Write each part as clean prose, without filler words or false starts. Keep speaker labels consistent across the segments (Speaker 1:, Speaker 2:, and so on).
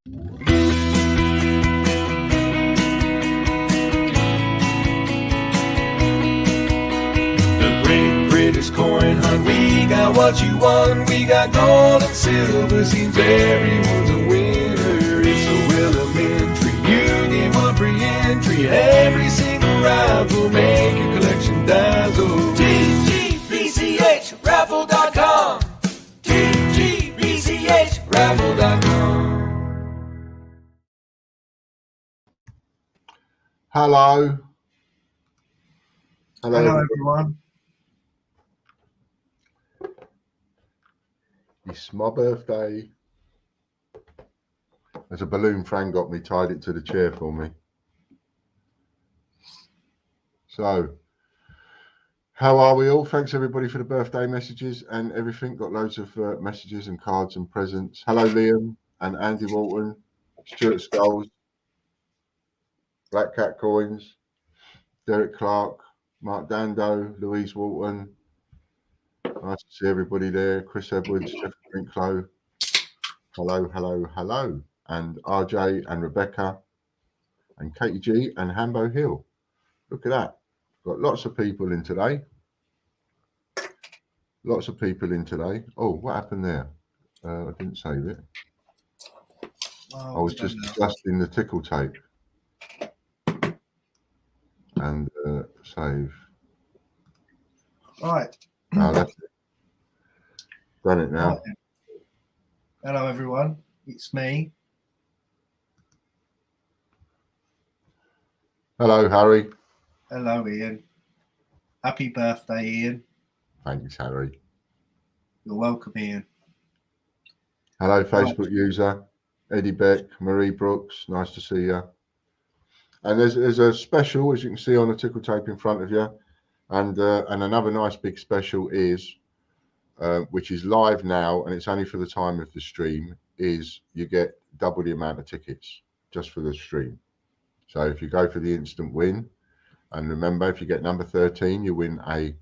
Speaker 1: The Great British Coin Hunt, we got what you want. We got gold and silver, seems everyone's a winner. It's so elementary, you get one free entry. Every single raffle, make your collection dazzle. TGBCHraffle.com, TGBCHraffle.com.
Speaker 2: Hello.
Speaker 3: Hello, everyone.
Speaker 2: It's my birthday. There's a balloon Fran got me, tied it to the chair for me. So, how are we all? Thanks everybody for the birthday messages and everything. Got loads of messages and cards and presents. Hello, Liam and Andy Walton, Stuart Skulls, Black Cat Coins, Derek Clark, Mark Dando, Louise Walton. Nice to see everybody there. Chris Edwards, Jeff Brinklow. Hello, hello, hello. And RJ and Rebecca and Katie G and Hambo Hill. Look at that. Got lots of people in today. Lots of people in today. Oh, what happened there? I didn't save it. I was just adjusting the tickle tape. And save.
Speaker 3: Right.
Speaker 2: Oh, that's it. Done it now.
Speaker 3: Right. Hello, everyone. It's me.
Speaker 2: Hello, Harry.
Speaker 3: Hello, Ian. Happy birthday, Ian.
Speaker 2: Thanks, Harry.
Speaker 3: You're welcome, Ian.
Speaker 2: Hello, Facebook user Eddie Beck, Marie Brooks. Nice to see you. And there's a special, as you can see on the tickle tape in front of you, and another nice big special is, which is live now, and it's only for the time of the stream, is you get double the amount of tickets just for the stream. So if you go for the instant win, and remember, if you get number 13, you win a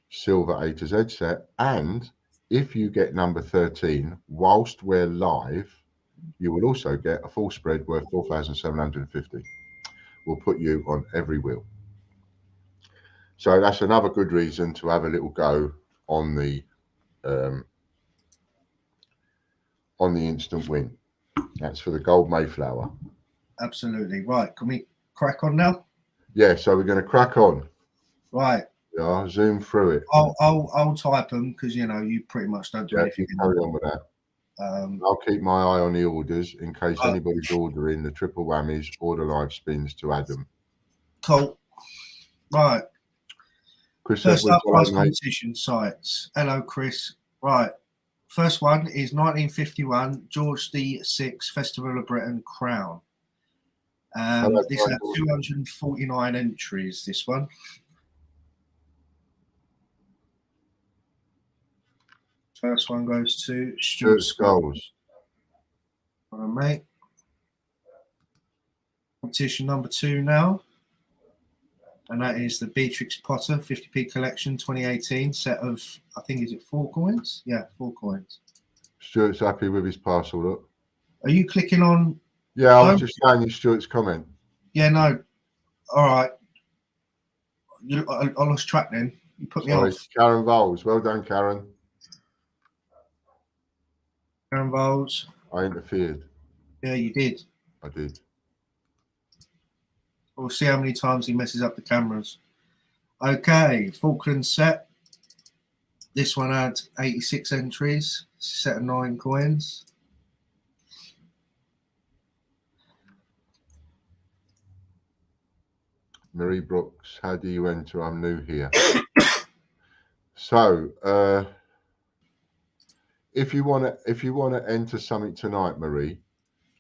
Speaker 2: silver A to Z set, and if you get number 13 whilst we're live, you will also get a full spread worth 4,750. We'll put you on every wheel. So that's another good reason to have a little go on the instant win. That's for the Gold Mayflower.
Speaker 3: Absolutely. Right. Can we crack on now?
Speaker 2: Yeah, so we're going to crack on.
Speaker 3: Right.
Speaker 2: Yeah, zoom through it.
Speaker 3: I'll type them because you know you pretty much don't do anything.
Speaker 2: Carry on with that. I'll keep my eye on the orders in case anybody's ordering the triple whammies or the live spins to add them.
Speaker 3: Cool. Right.
Speaker 2: Chris
Speaker 3: First
Speaker 2: Edwards,
Speaker 3: up, prize competition sites. Hello, Chris. Right. First one is 1951 George VI Festival of Britain Crown. This had 249 entries, this one. First one goes to Stuart Skulls. All right, mate. Competition number 2 now. And that is the Beatrix Potter 50p collection 2018 set of, I think, is it 4 coins? Yeah, 4 coins. Stuart's
Speaker 2: happy with his parcel, look.
Speaker 3: Are you clicking on?
Speaker 2: Yeah, I was just saying you Stuart's comment.
Speaker 3: Yeah, no. All right. I lost track then. You put me off.
Speaker 2: Karen Bowles. Well done, Karen.
Speaker 3: Karen Bowles.
Speaker 2: I interfered.
Speaker 3: Yeah, you did.
Speaker 2: I did.
Speaker 3: We'll see how many times he messes up the cameras. Okay, Falkland set. This one had 86 entries, set of 9 coins.
Speaker 2: Marie Brooks, how do you enter? I'm new here. So, if you want to enter something tonight, Marie,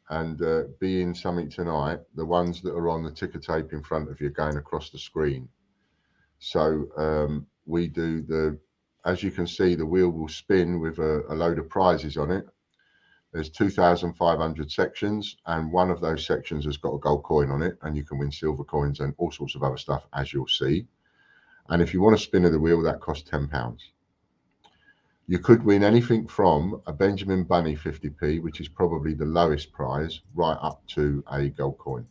Speaker 2: and be in something tonight, the ones that are on the ticker tape in front of you going across the screen. So we do as you can see, the wheel will spin with a load of prizes on it. There's 2,500 sections, and one of those sections has got a gold coin on it, and you can win silver coins and all sorts of other stuff, as you'll see. And if you want to spin of the wheel, that costs £10. You could win anything from a Benjamin Bunny 50p, which is probably the lowest prize, right up to a gold coin.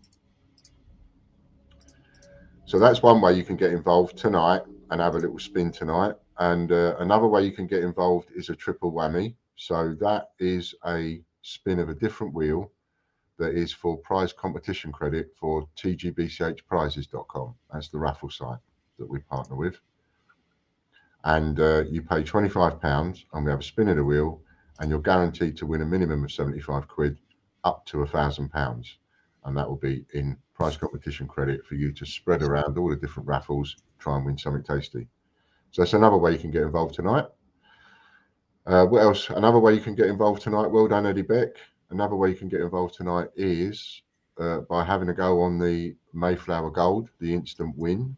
Speaker 2: So that's one way you can get involved tonight and have a little spin tonight. And another way you can get involved is a triple whammy. So that is a spin of a different wheel that is for prize competition credit for tgbchprizes.com. That's the raffle site that we partner with. And you pay £25 and we have a spin of the wheel, and you're guaranteed to win a minimum of 75 quid up to £1,000. And that will be in prize competition credit for you to spread around all the different raffles, try and win something tasty. So that's another way you can get involved tonight. What else? Another way you can get involved tonight. Well done, Eddie Beck. Another way you can get involved tonight is by having a go on the Mayflower Gold, the instant win.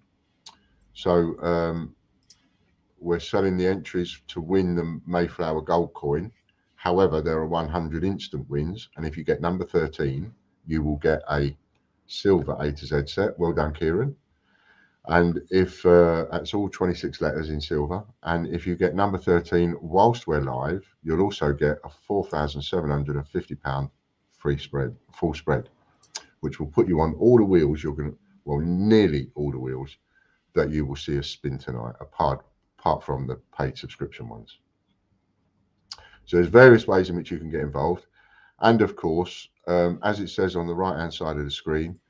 Speaker 2: So we're selling the entries to win the Mayflower Gold coin. However, there are 100 instant wins, and if you get number 13, you will get a silver A to Z set. Well done, Kieran. And if that's all 26 letters in silver, and if you get number 13 whilst we're live, you'll also get a £4,750 free spread, full spread, which will put you on all the wheels. You're going to, well, nearly all the wheels that you will see us spin tonight, apart from the paid subscription ones. So there's various ways in which you can get involved. And of course, as it says on the right hand side of the screen,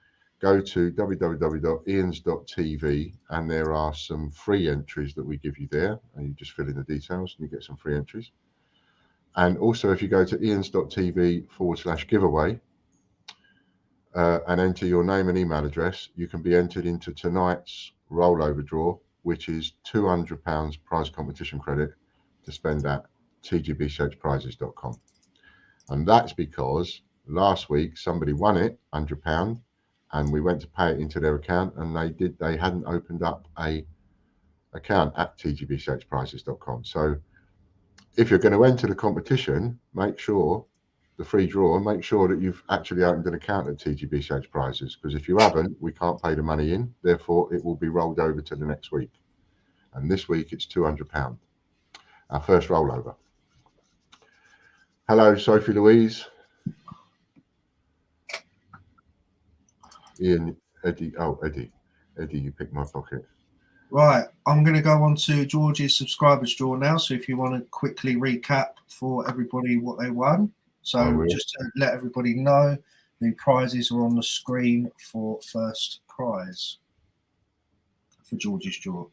Speaker 2: go to www.ians.tv, and there are some free entries that we give you there, and you just fill in the details and you get some free entries. And also, if you go to ians.tv/giveaway and enter your name and email address, you can be entered into tonight's rollover draw, which is £200 prize competition credit to spend at tgbchprizes.com. And that's because last week somebody won it, £100, and we went to pay it into their account, and they hadn't opened up a account at tgbchprizes.com. So if you're going to enter the competition, make sure the free draw, make sure that you've actually opened an account at TGBCH Prizes, because if you haven't, we can't pay the money in. Therefore, it will be rolled over to the next week. And this week it's £200, our first rollover. Hello, Sophie Louise. Ian, Eddie. Oh, Eddie, you picked my pocket.
Speaker 3: Right, I'm going to go on to George's subscribers draw now. So if you want to quickly recap for everybody what they won. So just to let everybody know, the prizes are on the screen for first prize for George's draw,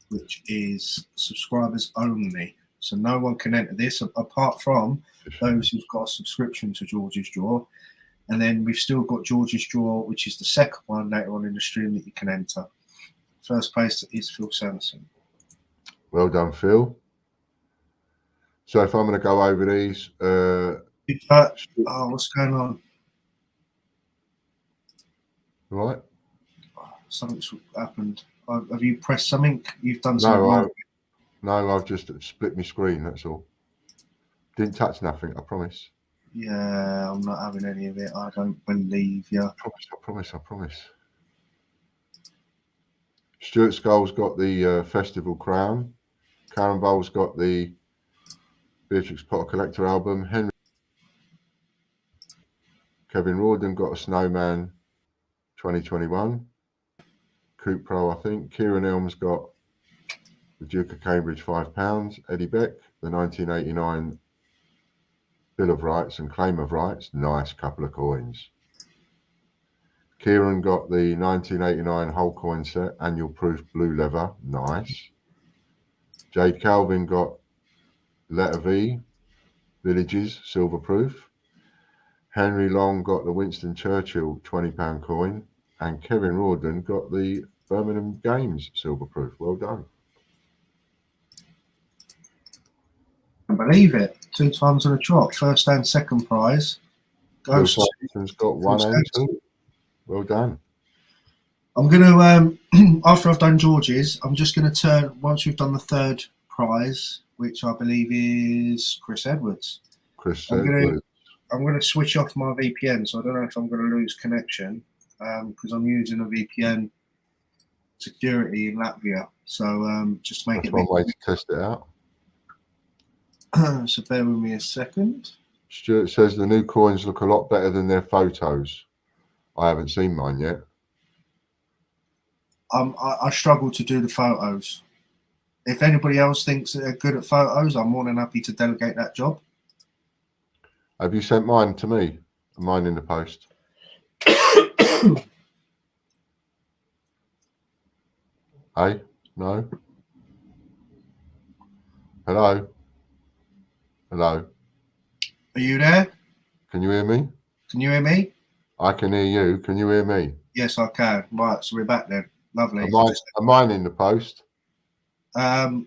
Speaker 3: which is subscribers only. So no one can enter this apart from those who've got a subscription to George's draw. And then we've still got George's draw, which is the second one later on in the stream that you can enter. First place is Phil Sanderson.
Speaker 2: Well done, Phil. So if I'm going to go over these,
Speaker 3: what's going on?
Speaker 2: Right.
Speaker 3: Something's happened. Have you pressed something? You've done something.
Speaker 2: No, I've just split my screen. That's all. Didn't touch nothing. I promise.
Speaker 3: Yeah, I'm not having any of it. I don't believe you.
Speaker 2: I promise. Stuart Skull's got the Festival Crown. Karen Bowles got the Beatrix Potter Collector album. Kevin Rawdon got a Snowman 2021. Coupe Pro, I think. Kieran Elms got the Duke of Cambridge £5. Eddie Beck, the 1989 Bill of Rights and Claim of Rights. Nice couple of coins. Kieran got the 1989 whole coin set, annual proof blue leather. Nice. Jade Calvin got letter V, Villages, silver proof. Henry Long got the Winston Churchill £20 coin. And Kevin Rawdon got the Birmingham Games silver proof. Well done.
Speaker 3: I believe it. 2 times on a trot. First and second prize.
Speaker 2: Phil Sanderson's got 1 and 2. Well done.
Speaker 3: I'm going to, after I've done George's, I'm just going to turn, once we've done the third prize, which I believe is Chris Edwards. I'm going to switch off my VPN, so I don't know if I'm going to lose connection because I'm using a VPN security in Latvia. So just make it.
Speaker 2: That's one way to test it out.
Speaker 3: So bear with me a second.
Speaker 2: Stuart says the new coins look a lot better than their photos. I haven't seen mine yet.
Speaker 3: I struggle to do the photos. If anybody else thinks that they're good at photos, I'm more than happy to delegate that job.
Speaker 2: Have you sent mine to me? Mine in the post. Hey, no. Hello. Hello.
Speaker 3: Are you there?
Speaker 2: Can you hear me?
Speaker 3: Can you hear me?
Speaker 2: I can hear you. Can you hear me?
Speaker 3: Yes, I can. Right, so we're back then. Lovely.
Speaker 2: Are mine in the post?
Speaker 3: No.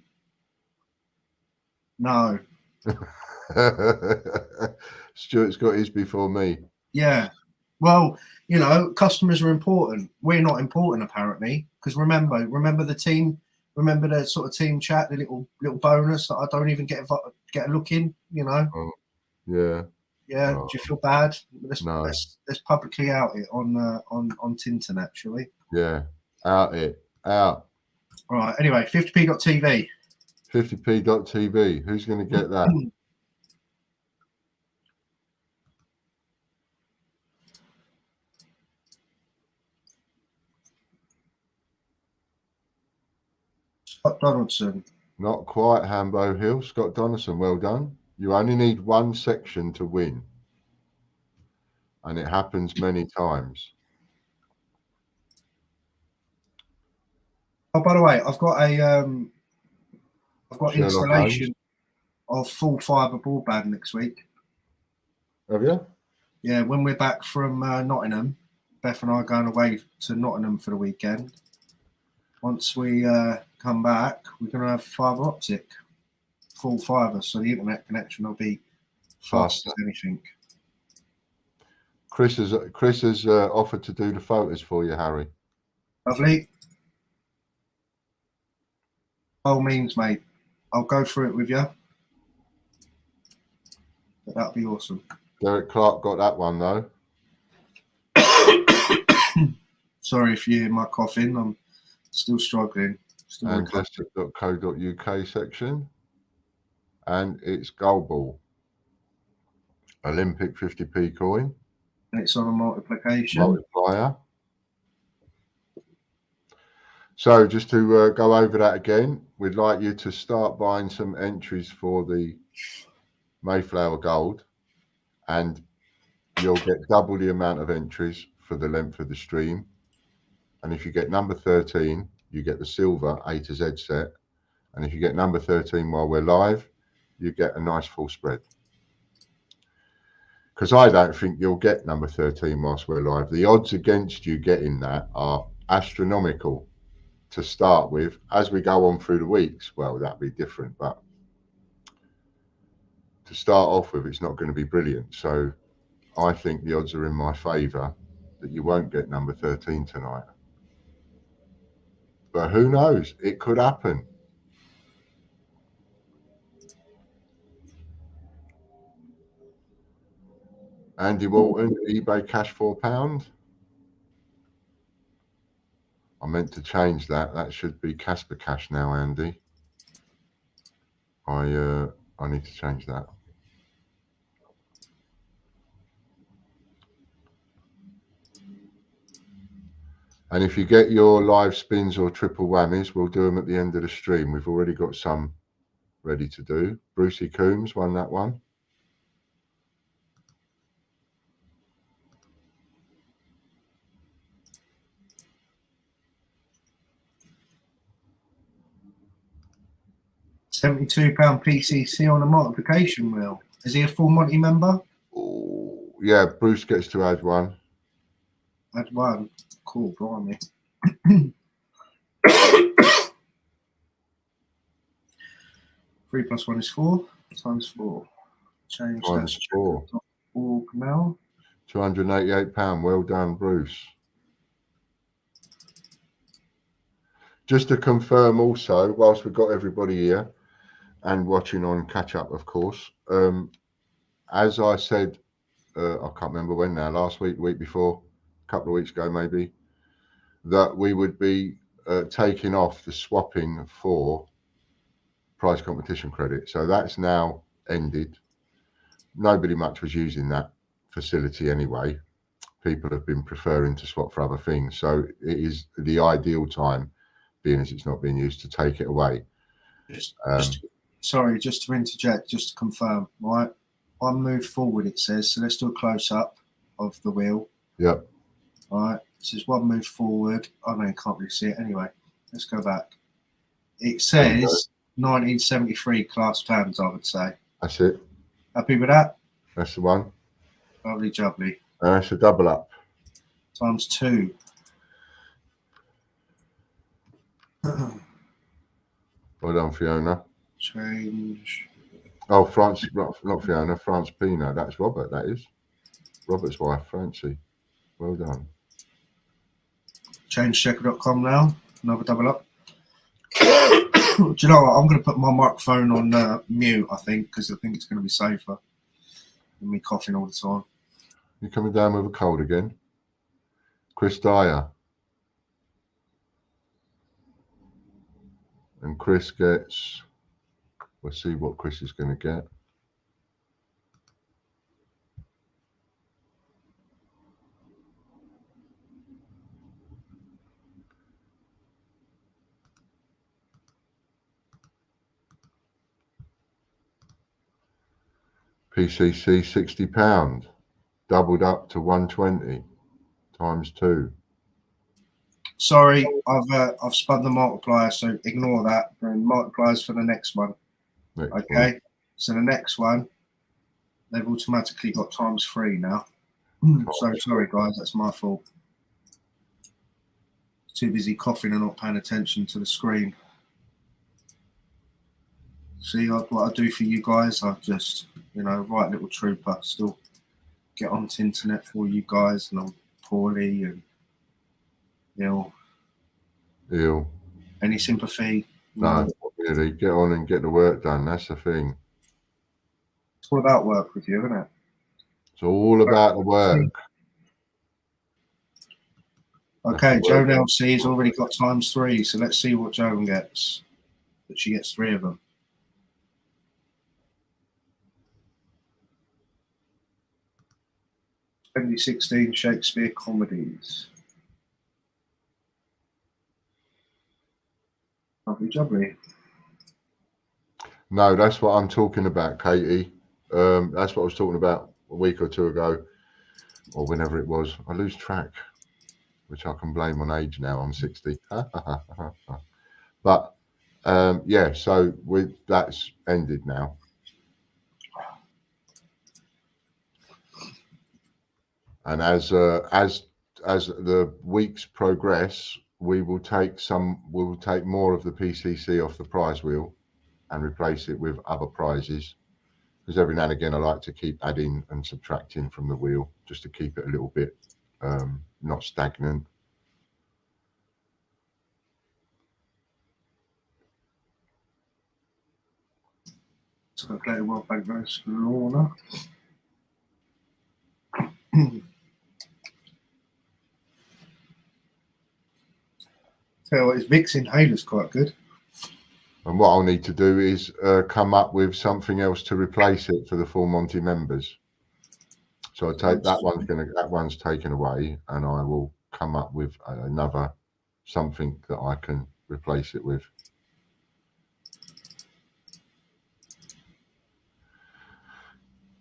Speaker 2: Stuart's got his before me.
Speaker 3: Yeah. Well, you know, customers are important. We're not important apparently, because remember the team. Remember the sort of team chat, the little bonus that I don't even get a look in. You know.
Speaker 2: Oh, yeah.
Speaker 3: Yeah.
Speaker 2: Oh,
Speaker 3: do you feel bad? Let's publicly out it on Tintin actually.
Speaker 2: Yeah. Out. All
Speaker 3: right. Anyway, 50p.tv.
Speaker 2: 50p.tv. Who's going to get that?
Speaker 3: Scott Donaldson.
Speaker 2: Not quite, Hambo Hill. Scott Donaldson, well done. You only need one section to win. And it happens many times.
Speaker 3: Oh, by the way, I've got
Speaker 2: Sherlock
Speaker 3: installation of full fibre broadband next week.
Speaker 2: Have you?
Speaker 3: Yeah, when we're back from Nottingham, Beth and I are going away to Nottingham for the weekend. Once we come back, we're going to have fibre optic, full fibre, so the internet connection will be fast as anything.
Speaker 2: Chris has offered to do the photos for you, Harry.
Speaker 3: Lovely. By all means, mate. I'll go through it with you. But that'll be awesome. Derek
Speaker 2: Clark got that one though.
Speaker 3: Sorry if you hear my coughing. I'm still struggling.
Speaker 2: Fantastic.co.uk section. And it's Gold Ball. Olympic 50p coin.
Speaker 3: And it's on a multiplication.
Speaker 2: Multiplier. So just to go over that again, we'd like you to start buying some entries for the Mayflower Gold, and you'll get double the amount of entries for the length of the stream. And if you get number 13, you get the silver A to Z set. And if you get number 13 while we're live, you get a nice full spread. Because I don't think you'll get number 13 whilst we're live. The odds against you getting that are astronomical to start with. As we go on through the weeks, well, that'd be different, but to start off with, it's not going to be brilliant. So I think the odds are in my favour that you won't get number 13 tonight. But who knows? It could happen. Andy Walton, eBay cash £4. I meant to change that. That should be Casper Cash now, Andy. I need to change that. And if you get your live spins or triple whammies, we'll do them at the end of the stream. We've already got some ready to do. Brucey Coombs won that one.
Speaker 3: £72 PCC on a multiplication wheel. Is he a full Monty member?
Speaker 2: Oh, yeah, Bruce gets to add one.
Speaker 3: Add one. Cool, blimey. 3 + 1 is 4 times 4. Change
Speaker 2: times 4.
Speaker 3: Org now.
Speaker 2: £288. Well done, Bruce. Just to confirm also, whilst we've got everybody here and watching on catch up, of course, as I said, I can't remember when now, last week, the week before, a couple of weeks ago maybe, that we would be taking off the swapping for prize competition credit. So that's now ended, nobody much was using that facility anyway. People have been preferring to swap for other things. So it is the ideal time, being as it's not being used, to take it away.
Speaker 3: Sorry, just to interject, just to confirm, right? One move forward, it says. So let's do a close up of the wheel.
Speaker 2: Yep.
Speaker 3: All right. It says one move forward. Oh, no, you can't really see it. Anyway, let's go back. It says 1973 class plans, I would say.
Speaker 2: That's it.
Speaker 3: Happy with that?
Speaker 2: That's the one.
Speaker 3: Lovely jubbly.
Speaker 2: And that's a double up.
Speaker 3: Times 2.
Speaker 2: Well done, Fiona.
Speaker 3: Change.
Speaker 2: Oh, France, not Fiona, France Pina. That's Robert, that is. Robert's wife, Francie. Well done.
Speaker 3: Changechecker.com now. Another double up. Do you know what? I'm going to put my microphone on mute, I think, because I think it's going to be safer than me coughing all the time.
Speaker 2: You're coming down with a cold again? Chris Dyer. And Chris gets, we'll see what Chris is going to get. PCC £60, doubled up to 120 times 2.
Speaker 3: Sorry, I've spun the multiplier, so ignore that. And multipliers for the next one. Okay, so the next one, they've automatically got times 3 now. So sorry, guys, that's my fault. Too busy coughing and not paying attention to the screen. See what I do for you guys? I just, right little trooper, still get onto internet for you guys, and I'm poorly and ill. Any sympathy?
Speaker 2: No, not really. Get on and get the work done. That's the thing.
Speaker 3: It's all about work with you, isn't it?
Speaker 2: It's all about the work.
Speaker 3: Okay, Joan LC has already got times 3, so let's see what Joan gets. But she gets 3 of them. 2016 Shakespeare comedies. Lovely jubbly.
Speaker 2: No, that's what I'm talking about, Katie. That's what I was talking about a week or 2 ago, or whenever it was. I lose track, which I can blame on age now. I'm 60. But yeah, so that's ended now. And as the weeks progress, we will take more of the PCC off the prize wheel and replace it with other prizes. Because every now and again, I like to keep adding and subtracting from the wheel just to keep it a little bit not stagnant.
Speaker 3: So I've played well back there, Lorna. Tell you what, his Vicks inhaler's quite good.
Speaker 2: And what I'll need to do is come up with something else to replace it for the Full Monty members. So I take that one's taken away, and I will come up with another something that I can replace it with.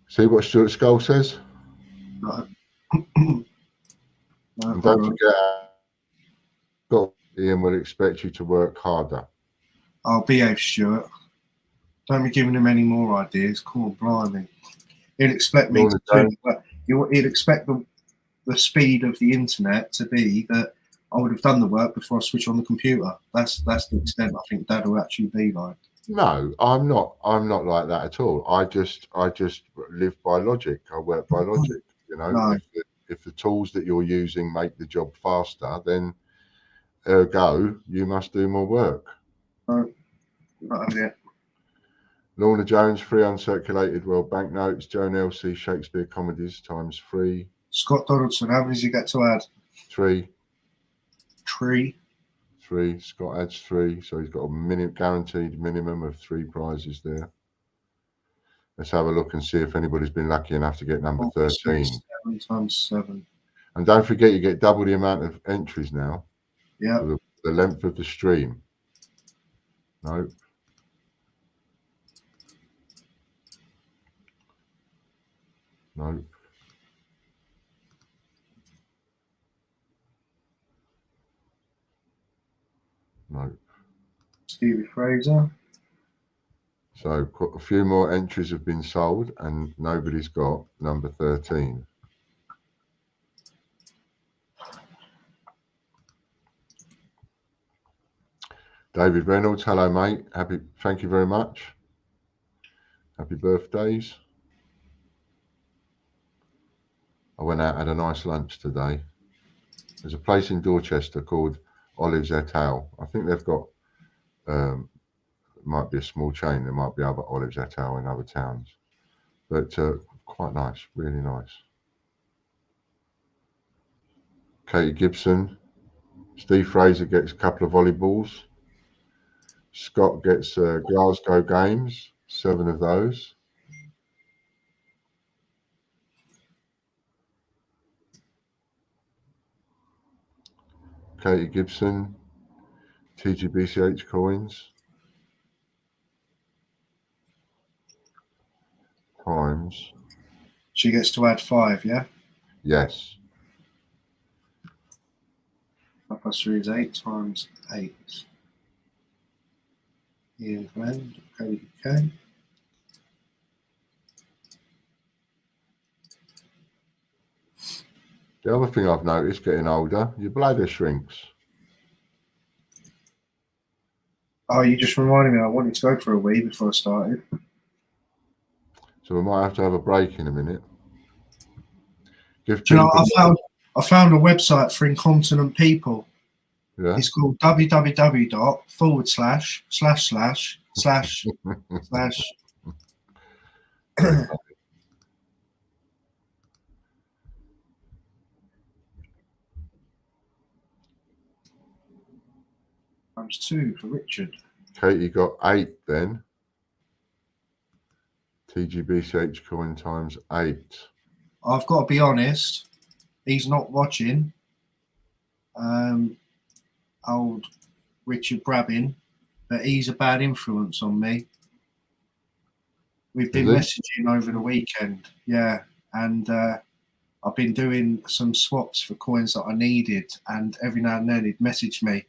Speaker 2: See what Stuart Skull says?
Speaker 3: No.
Speaker 2: And don't forget, Ian will expect you to work harder.
Speaker 3: I'll behave, Stuart. Don't be giving him any more ideas. Come on, blimey. He'll expect me he'll expect the speed of the internet to be that I would have done the work before I switch on the computer. That's the extent I think Dad will actually be like.
Speaker 2: No, I'm not like that at all. I just live by logic. I work by logic.
Speaker 3: No.
Speaker 2: If the tools that you're using make the job faster, then ergo you must do more work.
Speaker 3: No, not yet.
Speaker 2: Lorna Jones, 3 uncirculated world banknotes. Joan LC, Shakespeare comedies times 3.
Speaker 3: Scott Donaldson, how many does he get to add?
Speaker 2: 3.
Speaker 3: 3.
Speaker 2: Scott adds 3, so he's got a guaranteed minimum of 3 prizes there. Let's have a look and see if anybody's been lucky enough to get number 13.
Speaker 3: 7 times 7.
Speaker 2: And don't forget, you get double the amount of entries now.
Speaker 3: Yeah.
Speaker 2: For the length of the stream. Nope. Nope. Nope.
Speaker 3: Stevie Fraser.
Speaker 2: So a few more entries have been sold and nobody's got number 13. David Reynolds, hello mate. Thank you very much. Happy birthdays. I went out, had a nice lunch today. There's a place in Dorchester called Olives et al. I think they've got, might be a small chain. There might be other Olives et al. In other towns. But quite nice, really nice. Katie Gibson. Steve Fraser gets a couple of volleyballs. Scott gets Glasgow Games, 7 of those. Katie Gibson, TGBCH coins. Times.
Speaker 3: She gets to add 5, yeah?
Speaker 2: Yes.
Speaker 3: 5 plus 3 is 8 times 8. Ian Glenn, UK.
Speaker 2: The other thing I've noticed getting older, your bladder shrinks.
Speaker 3: Oh, you just reminded me. I wanted to go for a wee before I started.
Speaker 2: So we might have to have a break in a minute.
Speaker 3: Do you know, I found a website for incontinent people.
Speaker 2: Yeah.
Speaker 3: It's called www./ times 2 for Richard.
Speaker 2: Katie got 8 then. TGBCH coin times 8.
Speaker 3: I've got to be honest, he's not watching. Old Richard Brabbin, but he's a bad influence on me. We've been messaging over the weekend, yeah, and I've been doing some swaps for coins that I needed, and every now and then he'd message me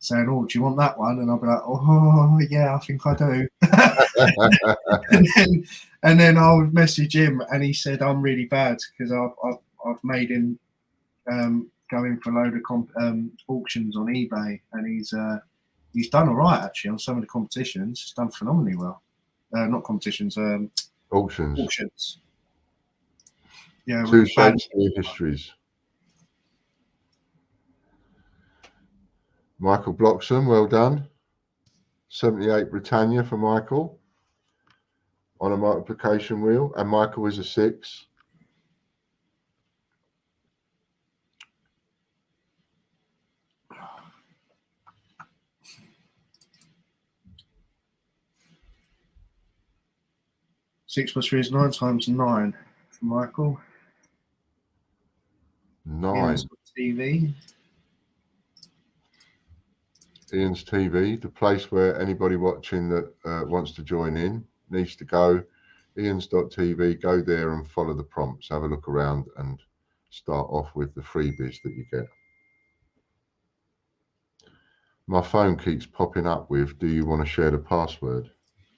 Speaker 3: saying, "Oh, do you want that one?" And I'll be like, "Oh, yeah, I think I do." and then I would message him, and he said, "I'm really bad because I've made him go in for a load of auctions on eBay, and he's done all right actually on some of the competitions. He's done phenomenally well. Not competitions, auctions. Yeah,
Speaker 2: 2 Shakespeare histories. Michael Bloxham, well done. 78 Britannia for Michael on a multiplication wheel, and Michael is a 6.
Speaker 3: Six plus 3 is 9 times 9 for Michael.
Speaker 2: 9.
Speaker 3: TV.
Speaker 2: Ian's TV, the place where anybody watching that wants to join in needs to go. Ian's.tv, go there and follow the prompts. Have a look around and start off with the freebies that you get. My phone keeps popping up with, do you want to share the password,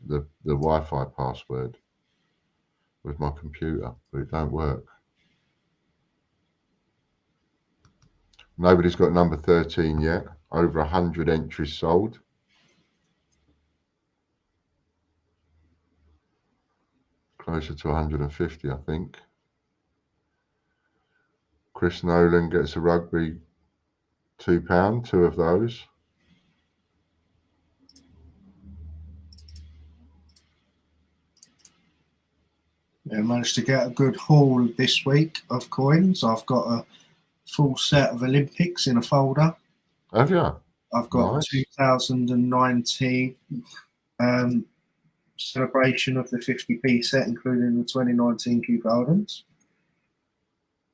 Speaker 2: the Wi-Fi password with my computer, but it don't work. Nobody's got number 13 yet. Over 100 entries sold. Closer to 150, I think. Chris Nolan gets a rugby £2, 2 of those.
Speaker 3: Yeah, managed to get a good haul this week of coins. I've got a full set of Olympics in a folder.
Speaker 2: Have you?
Speaker 3: I've got
Speaker 2: Nice.
Speaker 3: 2019 celebration of the 50p set, including the 2019 Cooper Holdens.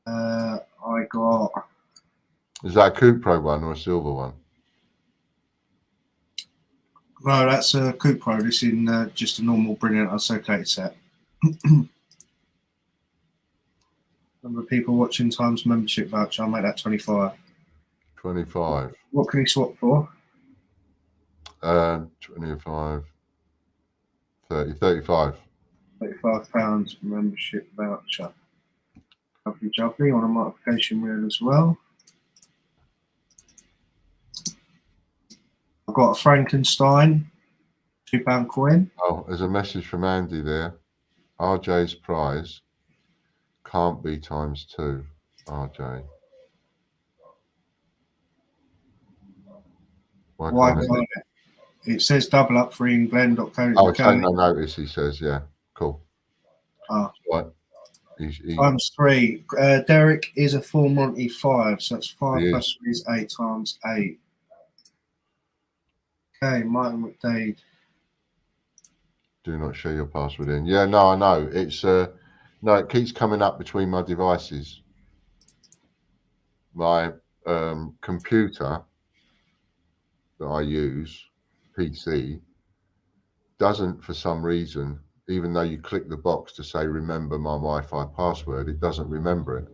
Speaker 3: I got.
Speaker 2: Is that a Coupe Pro one or a silver one?
Speaker 3: No, that's a Coupe Pro. This is in just a normal Brilliant uncirculated set. Number of people watching times membership voucher. I'll make that 25.
Speaker 2: 25.
Speaker 3: What can he swap for?
Speaker 2: 25. 30. 35.
Speaker 3: £35 membership voucher. Lovely jubbly on a multiplication wheel as well. I've got a Frankenstein £2 coin.
Speaker 2: Oh, there's a message from Andy there. RJ's prize can't be times 2. RJ.
Speaker 3: Why can't it? It says double up for England.co.uk.
Speaker 2: Oh, take no notice, he says. Yeah, cool.
Speaker 3: Ah.
Speaker 2: Right.
Speaker 3: Times 3. Derek is a full Monty 5, so that's 5 plus 3 is 8 times 8. Okay, Martin McDade.
Speaker 2: Do not share your password in. Yeah, no, I know. It's no, it keeps coming up between my devices. My computer that I use, PC, doesn't for some reason, even though you click the box to say remember my Wi-Fi password, it doesn't remember it.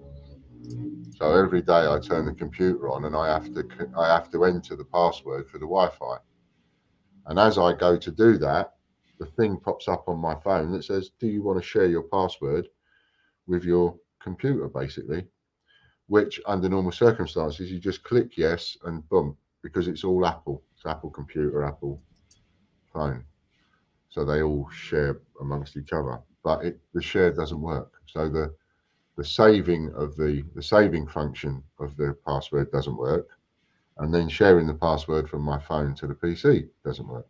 Speaker 2: So every day I turn the computer on and I have to enter the password for the Wi-Fi. And as I go to do that, the thing pops up on my phone that says, do you want to share your password with your computer, basically? Which under normal circumstances, you just click yes and boom, because it's all Apple. It's Apple computer, Apple phone. So they all share amongst each other, but the share doesn't work. So the saving of the saving function of the password doesn't work. And then sharing the password from my phone to the PC doesn't work.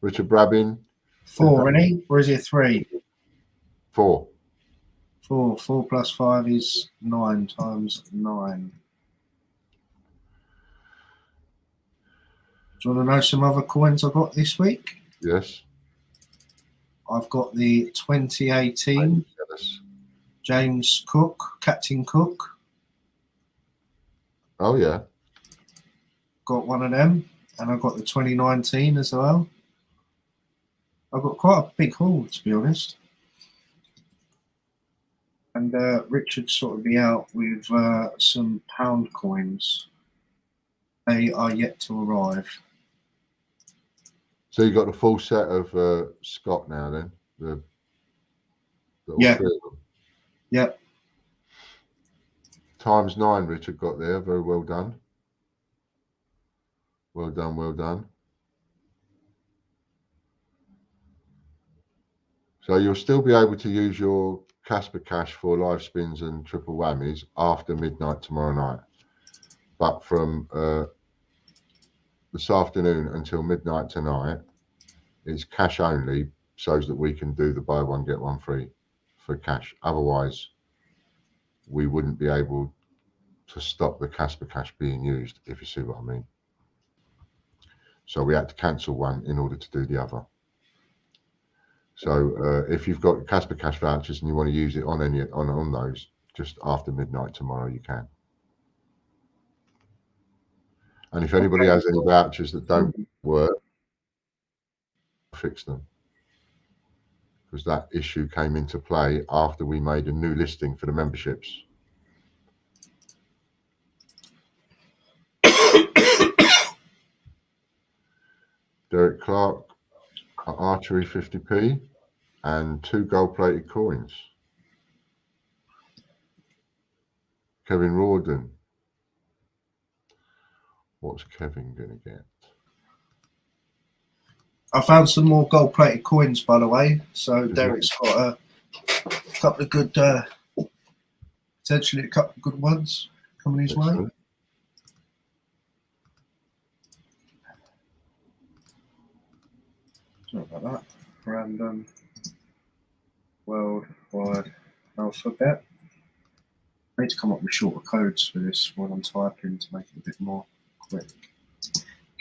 Speaker 2: Richard Brabin.
Speaker 3: 4, isn't he? Or is it 3?
Speaker 2: 4.
Speaker 3: 4. 4 plus 5 is 9 times 9. Do you want to know some other coins I got this week?
Speaker 2: Yes.
Speaker 3: I've got the 2018
Speaker 2: Yes.
Speaker 3: James Cook, Captain Cook.
Speaker 2: Oh, yeah.
Speaker 3: Got one of them. And I've got the 2019 as well. I've got quite a big haul, to be honest. And Richard sorted me out with some pound coins. They are yet to arrive.
Speaker 2: So you got the full set of Scott now, then?
Speaker 3: Yeah. Yep.
Speaker 2: Times 9 Richard got there. Very well done. Well done, well done. So you'll still be able to use your Casper Cash for live spins and triple whammies after midnight tomorrow night. But from this afternoon until midnight tonight, it's cash only, so that we can do the buy one, get one free for cash. Otherwise, we wouldn't be able to stop the Casper Cash being used, if you see what I mean. So we had to cancel one in order to do the other. So if you've got Casper Cash vouchers and you want to use it on any on those, just after midnight tomorrow, you can. And if anybody has any vouchers that don't work, fix them. Because that issue came into play after we made a new listing for the memberships. Derek Clark, Archery 50p, and 2 gold-plated coins. Kevin Rawdon. What's Kevin going to get?
Speaker 3: I found some more gold-plated coins, by the way. So Derek's got a couple of good, potentially a couple of good ones coming his way. Sorry about that. Random worldwide alphabet. I need to come up with shorter codes for this when I'm typing to make it a bit more quick.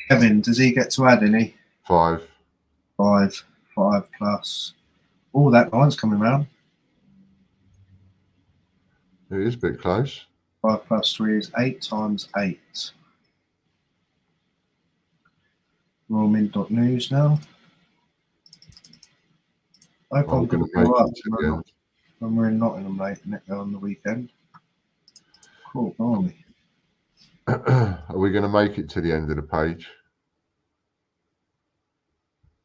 Speaker 3: Kevin, does he get to add any?
Speaker 2: 5.
Speaker 3: 5. 5+. All that line's coming round.
Speaker 2: It is a bit close.
Speaker 3: 5 + 3 is 8 × 8. Royalmint.news now. I hope
Speaker 2: Well,
Speaker 3: I'm
Speaker 2: we're going
Speaker 3: going
Speaker 2: to
Speaker 3: to
Speaker 2: make it to the end.
Speaker 3: when we're in Nottingham late on the weekend. Cool, blimey.
Speaker 2: Are we going to make it to the end of the page?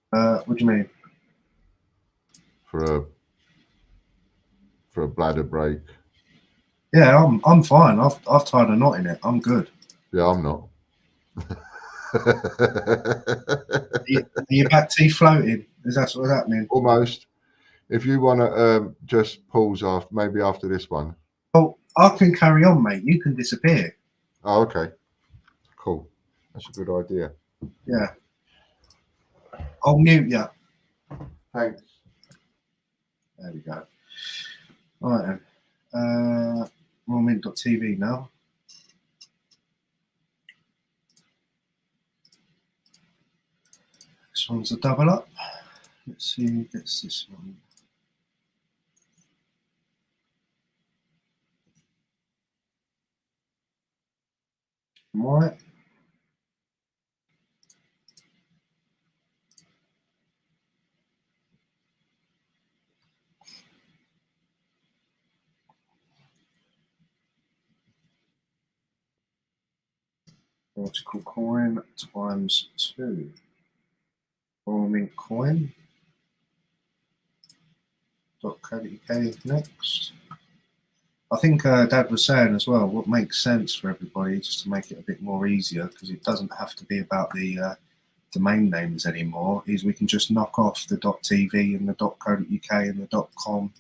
Speaker 3: What do you mean?
Speaker 2: For a bladder break?
Speaker 3: Yeah, I'm fine. I've tied a knot in it. I'm good.
Speaker 2: Yeah, I'm not.
Speaker 3: Are your back teeth floating? Is that what's happening?
Speaker 2: Almost. If you want to just pause maybe after this one.
Speaker 3: Oh, I can carry on, mate. You can disappear.
Speaker 2: Oh, okay. Cool. That's a good idea.
Speaker 3: Yeah. I'll mute you.
Speaker 2: Thanks.
Speaker 3: There we go. All right then. Royalmint.tv now. This one's a double up. Let's see who gets this one. Right. Vertical coin ×2. Royalmint coin. .co.uk next. I think Dad was saying as well, what makes sense for everybody, just to make it a bit more easier, because it doesn't have to be about the domain names anymore, is we can just knock off the .tv and the .co.uk and the .com,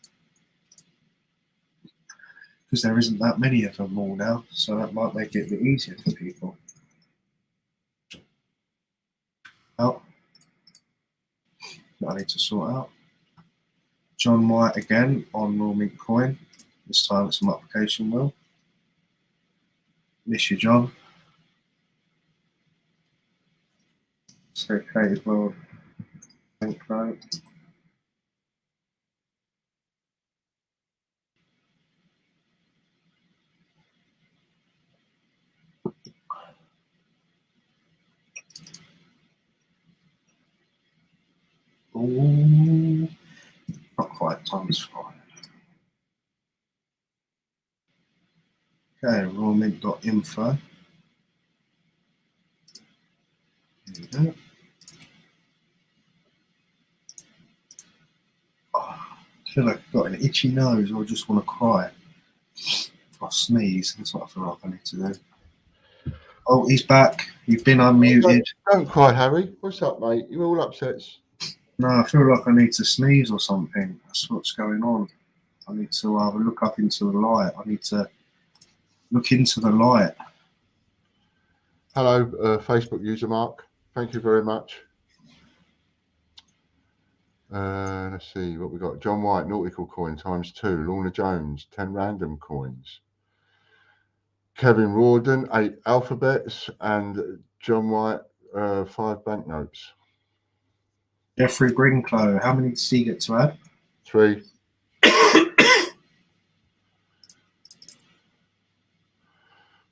Speaker 3: because there isn't that many of them all now, so that might make it a bit easier for people. Oh, that I need to sort out. John White again on Royalmint coin. This time it's a multiplication wheel. Miss you, John. It's okay as well. Banknote. Ooh, not quite ×5. Okay, royalmint.info. There we go. Oh, I feel like I've got an itchy nose, or I just want to cry. If I sneeze, that's what I feel like I need to do. Oh, he's back. You've been unmuted.
Speaker 2: Don't cry, Harry. What's up, mate? You're all upset.
Speaker 3: No, I feel like I need to sneeze or something. That's what's going on. I need to either look up into the light. I need to look into the light.
Speaker 2: Hello, Facebook user Mark. Thank you very much. Let's see what we got. John White, nautical coin ×2. Lorna Jones, 10 random coins. Kevin Rawdon, 8 alphabets. And John White, 5 banknotes.
Speaker 3: Jeffrey Brinklow, how many does he get to add?
Speaker 2: 3.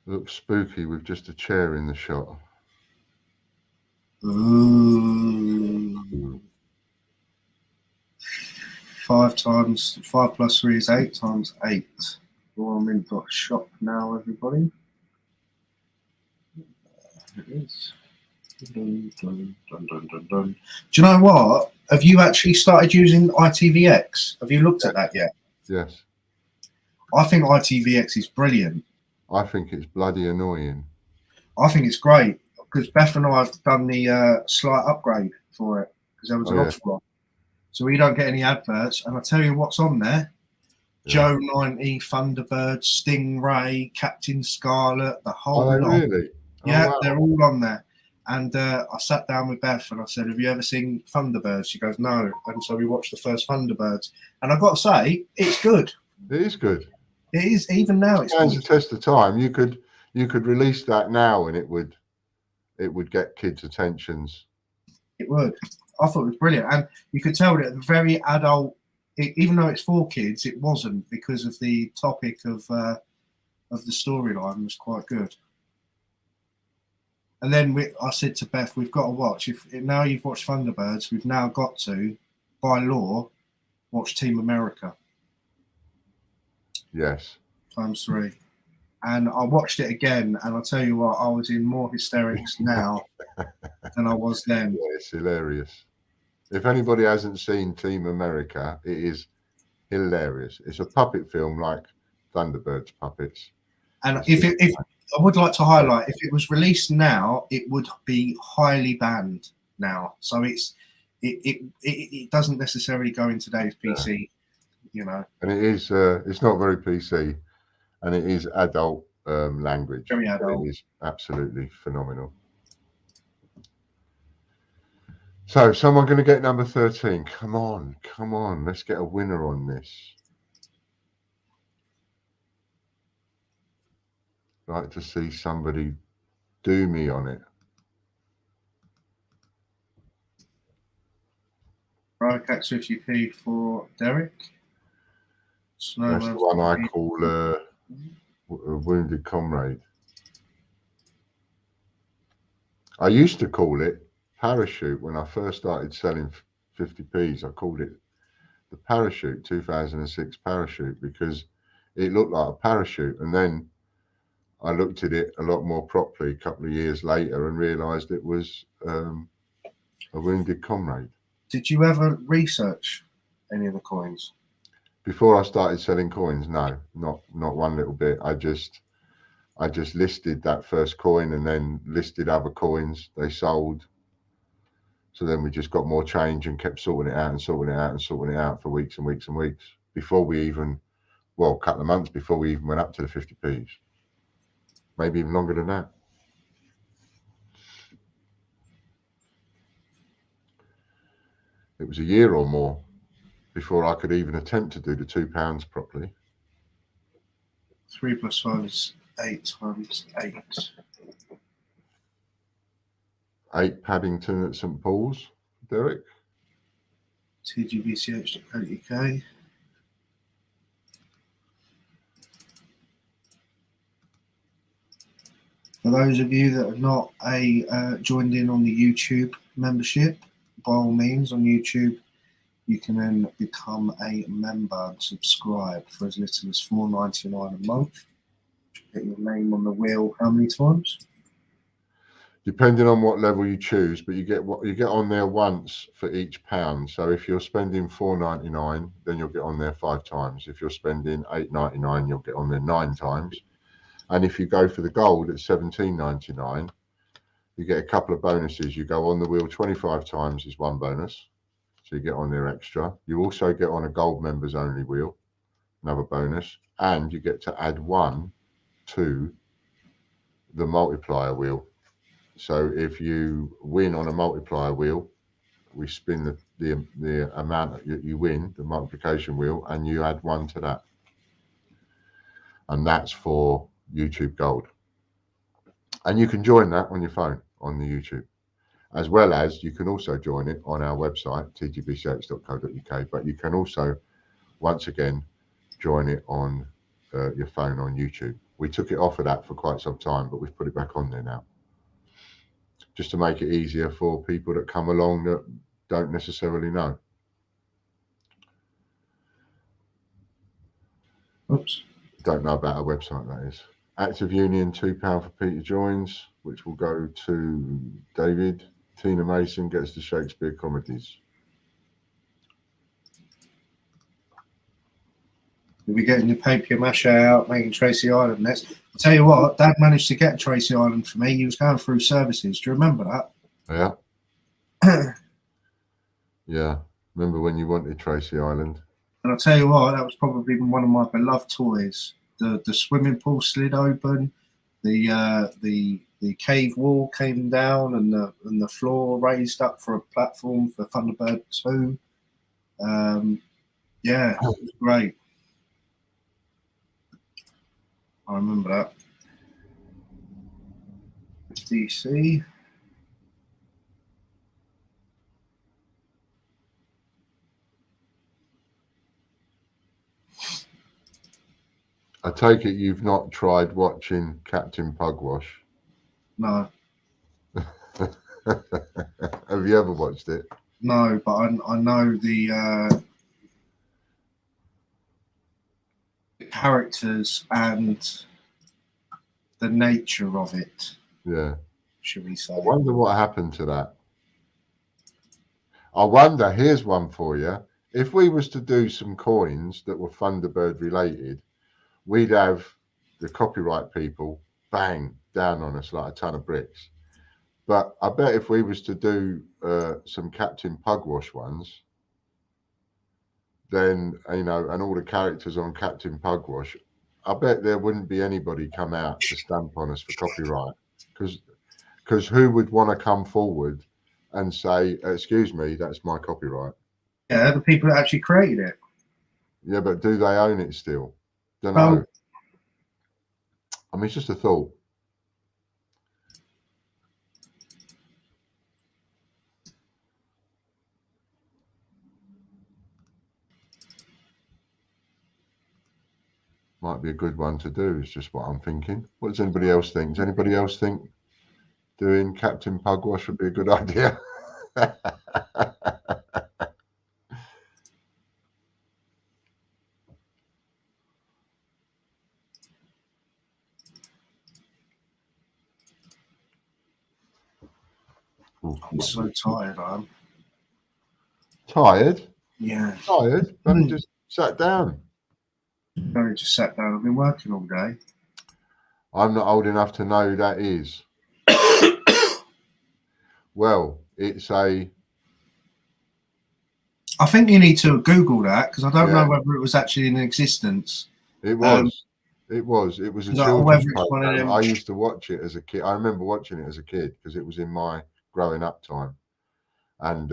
Speaker 2: Looks spooky with just a chair in the shot.
Speaker 3: Ooh. 5 + 3 is 8 × 8. Royalmint.shop now, everybody. There it is. Dun, dun, dun, dun, dun, dun. Do you know what? Have you actually started using ITVX? Have you looked at that yet?
Speaker 2: Yes.
Speaker 3: I think ITVX is brilliant.
Speaker 2: I think it's bloody annoying.
Speaker 3: I think it's great, because Beth and I have done the slight upgrade for it, because there was an offer on. So we don't get any adverts. And I tell you what's on there. Yeah. Joe 90, Thunderbird, Stingray, Captain Scarlet, the whole lot.
Speaker 2: Really?
Speaker 3: Yeah,
Speaker 2: wow.
Speaker 3: They're all on there. And I sat down with Beth and I said, have you ever seen Thunderbirds? She goes, no. And so we watched the first Thunderbirds. And I've got to say, it's good.
Speaker 2: It is good.
Speaker 3: It is, even now. It
Speaker 2: stands the test of time. You could release that now and it would get kids' attentions.
Speaker 3: It would. I thought it was brilliant, and you could tell that very adult. Even though it's for kids, it wasn't, because of the topic of the storyline was quite good. And then I said to Beth, we've got to watch. If now you've watched Thunderbirds, we've now got to, by law, watch Team America.
Speaker 2: Yes.
Speaker 3: ×3. And I watched it again, and I'll tell you what, I was in more hysterics now than I was then.
Speaker 2: Yeah, it's hilarious. If anybody hasn't seen Team America, it is hilarious. It's a puppet film like Thunderbirds puppets.
Speaker 3: And if I would like to highlight, if it was released now, it would be highly banned now. So it doesn't necessarily go in today's PC, you know.
Speaker 2: And it is it's not very PC, and it is adult language.
Speaker 3: Very adult.
Speaker 2: It is absolutely phenomenal. So, someone going to get number 13. Come on. Let's get a winner on this. Like to see somebody do me on it.
Speaker 3: Rocax 50p for Derek.
Speaker 2: That's the one I call a Wounded Comrade. I used to call it Parachute when I first started selling 50p's. I called it the Parachute, 2006 Parachute, because it looked like a parachute. And then I looked at it a lot more properly a couple of years later and realised it was a Wounded Comrade.
Speaker 3: Did you ever research any of the coins?
Speaker 2: Before I started selling coins, no, not one little bit. I just listed that first coin and then listed other coins. They sold. So then we just got more change and kept sorting it out for weeks and weeks and weeks before we even, well, a couple of months before we even went up to the 50p's. Maybe even longer than that. It was a year or more before I could even attempt to do the £2 properly.
Speaker 3: 3 + 5 is 8 times 8.
Speaker 2: 8 Paddington at St Paul's, Derek.
Speaker 3: TGBCH.co.uk. For those of you that are not joined in on the YouTube membership, by all means on YouTube, you can then become a member and subscribe for as little as $4.99 a month. Get your name on the wheel how many times?
Speaker 2: Depending on what level you choose, but you get on there once for each pound. So if you're spending $4.99, then you'll get on there 5 times. If you're spending $8.99, you'll get on there 9 times. And if you go for the gold at $17.99, you get a couple of bonuses. You go on the wheel 25 times is 1 bonus. So you get on there extra. You also get on a gold members only wheel, another bonus. And you get to add 1 to the multiplier wheel. So if you win on a multiplier wheel, we spin the amount that you win, the multiplication wheel, and you add 1 to that. And that's for YouTube Gold. And you can join that on your phone on the YouTube, as well as you can also join it on our website, tgbch.co.uk. But you can also, once again, join it on your phone on YouTube. We took it off of that for quite some time, but we've put it back on there now, just to make it easier for people that come along that don't necessarily know.
Speaker 3: Oops.
Speaker 2: Don't know about our website, that is. Active Union, £2 for Peter joins, which will go to David. Tina Mason gets the Shakespeare comedies.
Speaker 3: You'll be getting your paper mache out, making Tracy Island next. I'll tell you what, Dad managed to get Tracy Island for me. He was going through services. Do you remember that?
Speaker 2: Yeah. Yeah. Remember when you wanted Tracy Island?
Speaker 3: And I'll tell you what, that was probably one of my beloved toys. The swimming pool slid open, the cave wall came down, and the floor raised up for a platform for Thunderbird 2. Yeah, it was great. I remember that. DC.
Speaker 2: I take it you've not tried watching Captain Pugwash.
Speaker 3: No,
Speaker 2: Have you ever watched it?
Speaker 3: no, but I know the characters and the nature of it.
Speaker 2: Yeah.
Speaker 3: Should we say?
Speaker 2: I wonder what happened to that. I wonder, here's one for you. If we was to do some coins that were Thunderbird related, we'd have the copyright people bang down on us like a ton of bricks. But I bet if we was to do some Captain Pugwash ones, then, you know, and all the characters on Captain Pugwash, I bet there wouldn't be anybody come out to stamp on us for copyright. Because who would want to come forward and say, excuse me, that's my copyright?
Speaker 3: Yeah, the people that actually created it.
Speaker 2: Yeah, but do they own it still? Don't know. I mean, it's just a thought. Might be a good one to do, is just what I'm thinking. What does anybody else think? Does anybody else think doing Captain Pugwash would be a good idea?
Speaker 3: I'm so tired, I am.
Speaker 2: Tired?
Speaker 3: Yeah.
Speaker 2: Tired? Only just sat down.
Speaker 3: I just sat down. I've been working all day.
Speaker 2: I'm not old enough to know who that is. Well, it's a...
Speaker 3: I think you need to Google that because I don't know whether it was actually in existence.
Speaker 2: It was. It was a children's program. I used to watch it as a kid. I remember watching it as a kid because it was in my growing up time. And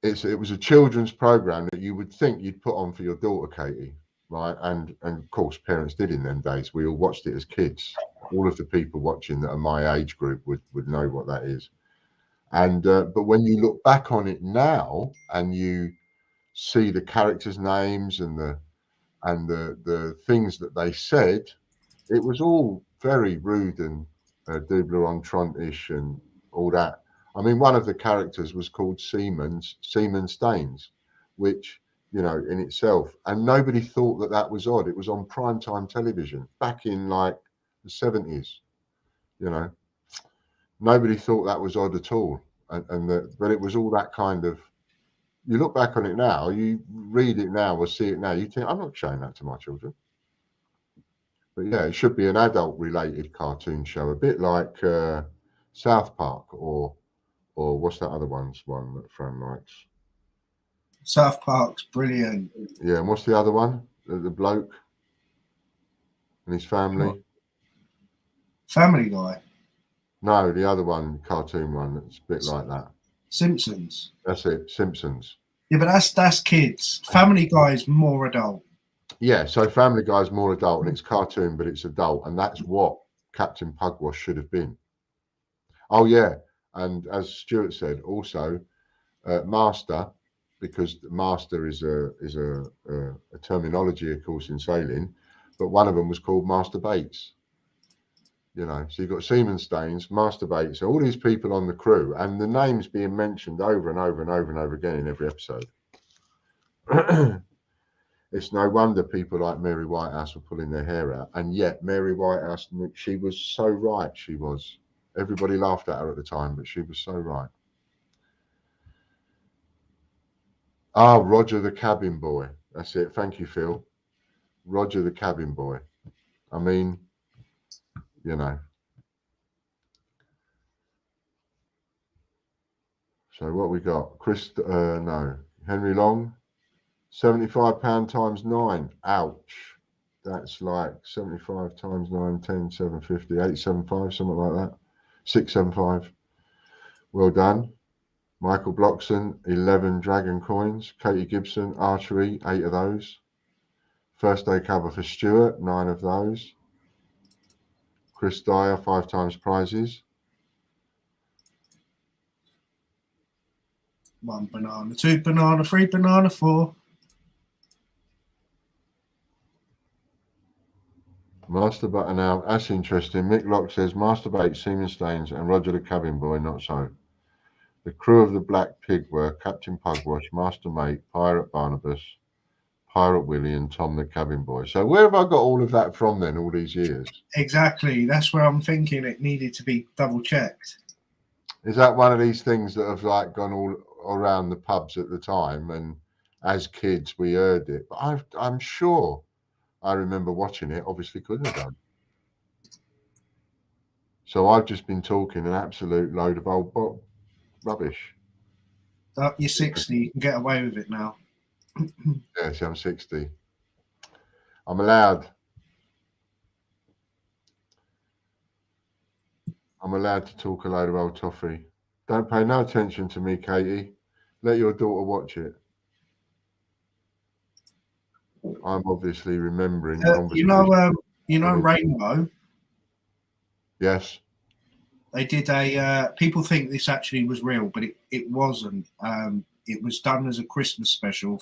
Speaker 2: it was a children's program that you would think you'd put on for your daughter, Katie, right? And of course, parents did in them days. We all watched it as kids. All of the people watching that are my age group would know what that is. And but when you look back on it now and you see the characters' names and the things that they said, it was all very rude and double entendre-ish and all that. I mean, one of the characters was called Seaman Staines, which, you know, in itself, and nobody thought that that was odd. It was on primetime television back in like the 70s, you know. Nobody thought that was odd at all. But it was all that kind of, you look back on it now, you read it now or see it now, you think, I'm not showing that to my children. But yeah, it should be an adult related cartoon show, a bit like South Park or what's that other one that Fran likes?
Speaker 3: South Park's brilliant.
Speaker 2: Yeah, and what's the other one? The bloke and his family?
Speaker 3: What? Family Guy?
Speaker 2: No, the other one, cartoon one that's a bit like that.
Speaker 3: Simpsons.
Speaker 2: That's it, Simpsons.
Speaker 3: Yeah, but that's kids. Family Guy is more adult.
Speaker 2: Yeah, so Family Guy is more adult and it's cartoon, but it's adult, and that's what Captain Pugwash should have been. Oh yeah, and as Stuart said, also Master, because Master is a terminology, of course, in sailing, but one of them was called Master Bates. You know, so you've got Seaman Staines, Master Bates, all these people on the crew, and the names being mentioned over and over and over and over again in every episode. It's no wonder people like Mary Whitehouse were pulling their hair out, and yet Mary Whitehouse, she was so right. She was. Everybody laughed at her at the time, but she was so right. Ah, Roger the Cabin Boy. That's it. Thank you, Phil. Roger the Cabin Boy. I mean, you know. So what we got? No. Henry Long. £75 times 9. Ouch. That's like 75 times 9, 10, 750, 875, something like that. 675. Well done. Michael Bloxon, 11 Dragon coins. Katie Gibson, archery, 8 of those. First day cover for Stuart, 9 of those. Chris Dyer, 5 times prizes.
Speaker 3: 1 banana, 2 banana, 3 banana, 4.
Speaker 2: Masturbate now. That's interesting. Mick Locke says masturbate, semen stains, and Roger the cabin boy not so. The crew of the Black Pig were Captain Pugwash, Master Mate, Pirate Barnabas, Pirate Willie, and Tom the cabin boy. So where have I got all of that from then? All these years?
Speaker 3: Exactly. That's where I'm thinking it needed to be double checked.
Speaker 2: Is that one of these things that have like gone all around the pubs at the time, and as kids we heard it? But I'm sure I remember watching it. Obviously, couldn't have done. So I've just been talking an absolute load of old rubbish.
Speaker 3: You're 60, you can get away with it now.
Speaker 2: Yeah, see, I'm 60. I'm allowed. I'm allowed to talk a load of old toffee. Don't pay no attention to me, Katie. Let your daughter watch it. I'm obviously remembering conversations.
Speaker 3: You know Rainbow?
Speaker 2: Yes.
Speaker 3: They did a people think this actually was real, but it wasn't. It was done as a Christmas special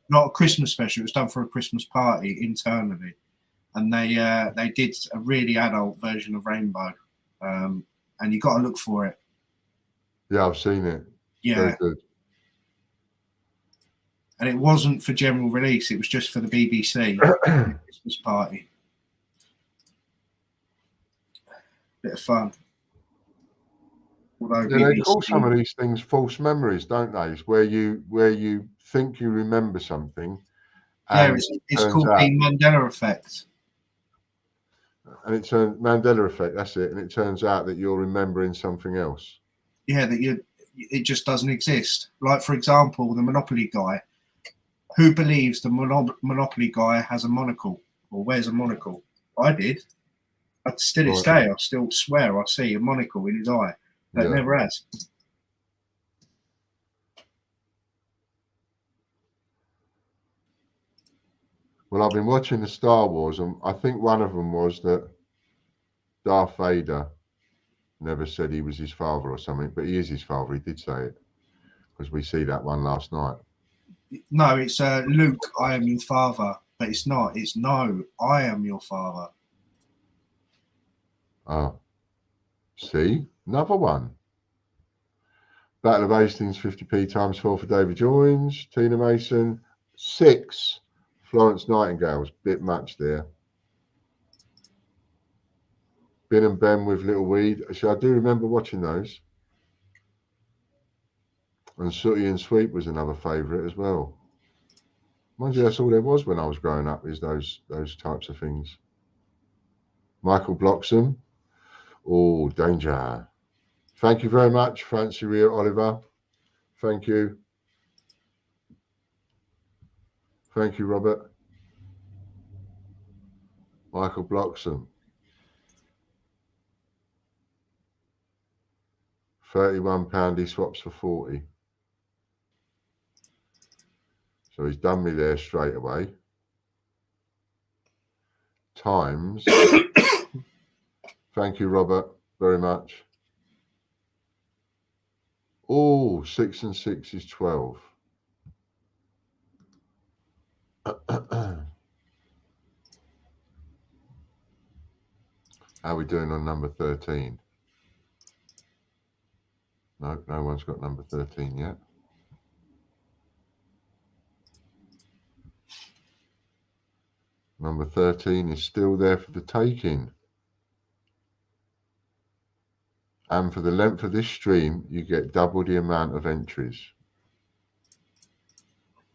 Speaker 3: not a Christmas special, it was done for a Christmas party internally. And they did a really adult version of Rainbow. And you got to look for it.
Speaker 2: Yeah, I've seen it.
Speaker 3: Yeah.
Speaker 2: Very good.
Speaker 3: And it wasn't for general release, it was just for the BBC Christmas party. Bit of fun. Although
Speaker 2: Yeah, they call some of these things false memories, don't they? It's where you think you remember something.
Speaker 3: Yeah, it's called the Mandela effect.
Speaker 2: And it's a Mandela effect, that's it. And it turns out that you're remembering something else.
Speaker 3: Yeah, it just doesn't exist. Like, for example, the Monopoly guy. Who believes the Monopoly guy has a monocle or wears a monocle? I did. Still this day, I still swear I see a monocle in his eye. That never has.
Speaker 2: Well, I've been watching the Star Wars, and I think one of them was that Darth Vader never said he was his father or something, but he is his father. He did say it, because we see that one last night.
Speaker 3: No, it's Luke, I am your father. But it's not. It's no, I am your father.
Speaker 2: Oh. See? Another one. Battle of Hastings, 50p times 4 for David Joins. Tina Mason, 6. Florence Nightingale's bit much there. Bin and Ben with Little Weed. Actually, I do remember watching those. And Sooty and Sweet was another favourite as well. Mind you, that's all there was when I was growing up, is those types of things. Michael Bloxham. Oh, danger. Thank you very much, Fancy Rio Oliver. Thank you. Thank you, Robert. Michael Bloxham. 31 pound, he swaps for 40. So he's done me there straight away. Times. Thank you, Robert, very much. Oh, 6 and 6 is 12. How are we doing on number 13? No, no one's got number 13 yet. Number 13 is still there for the taking. And for the length of this stream, you get double the amount of entries.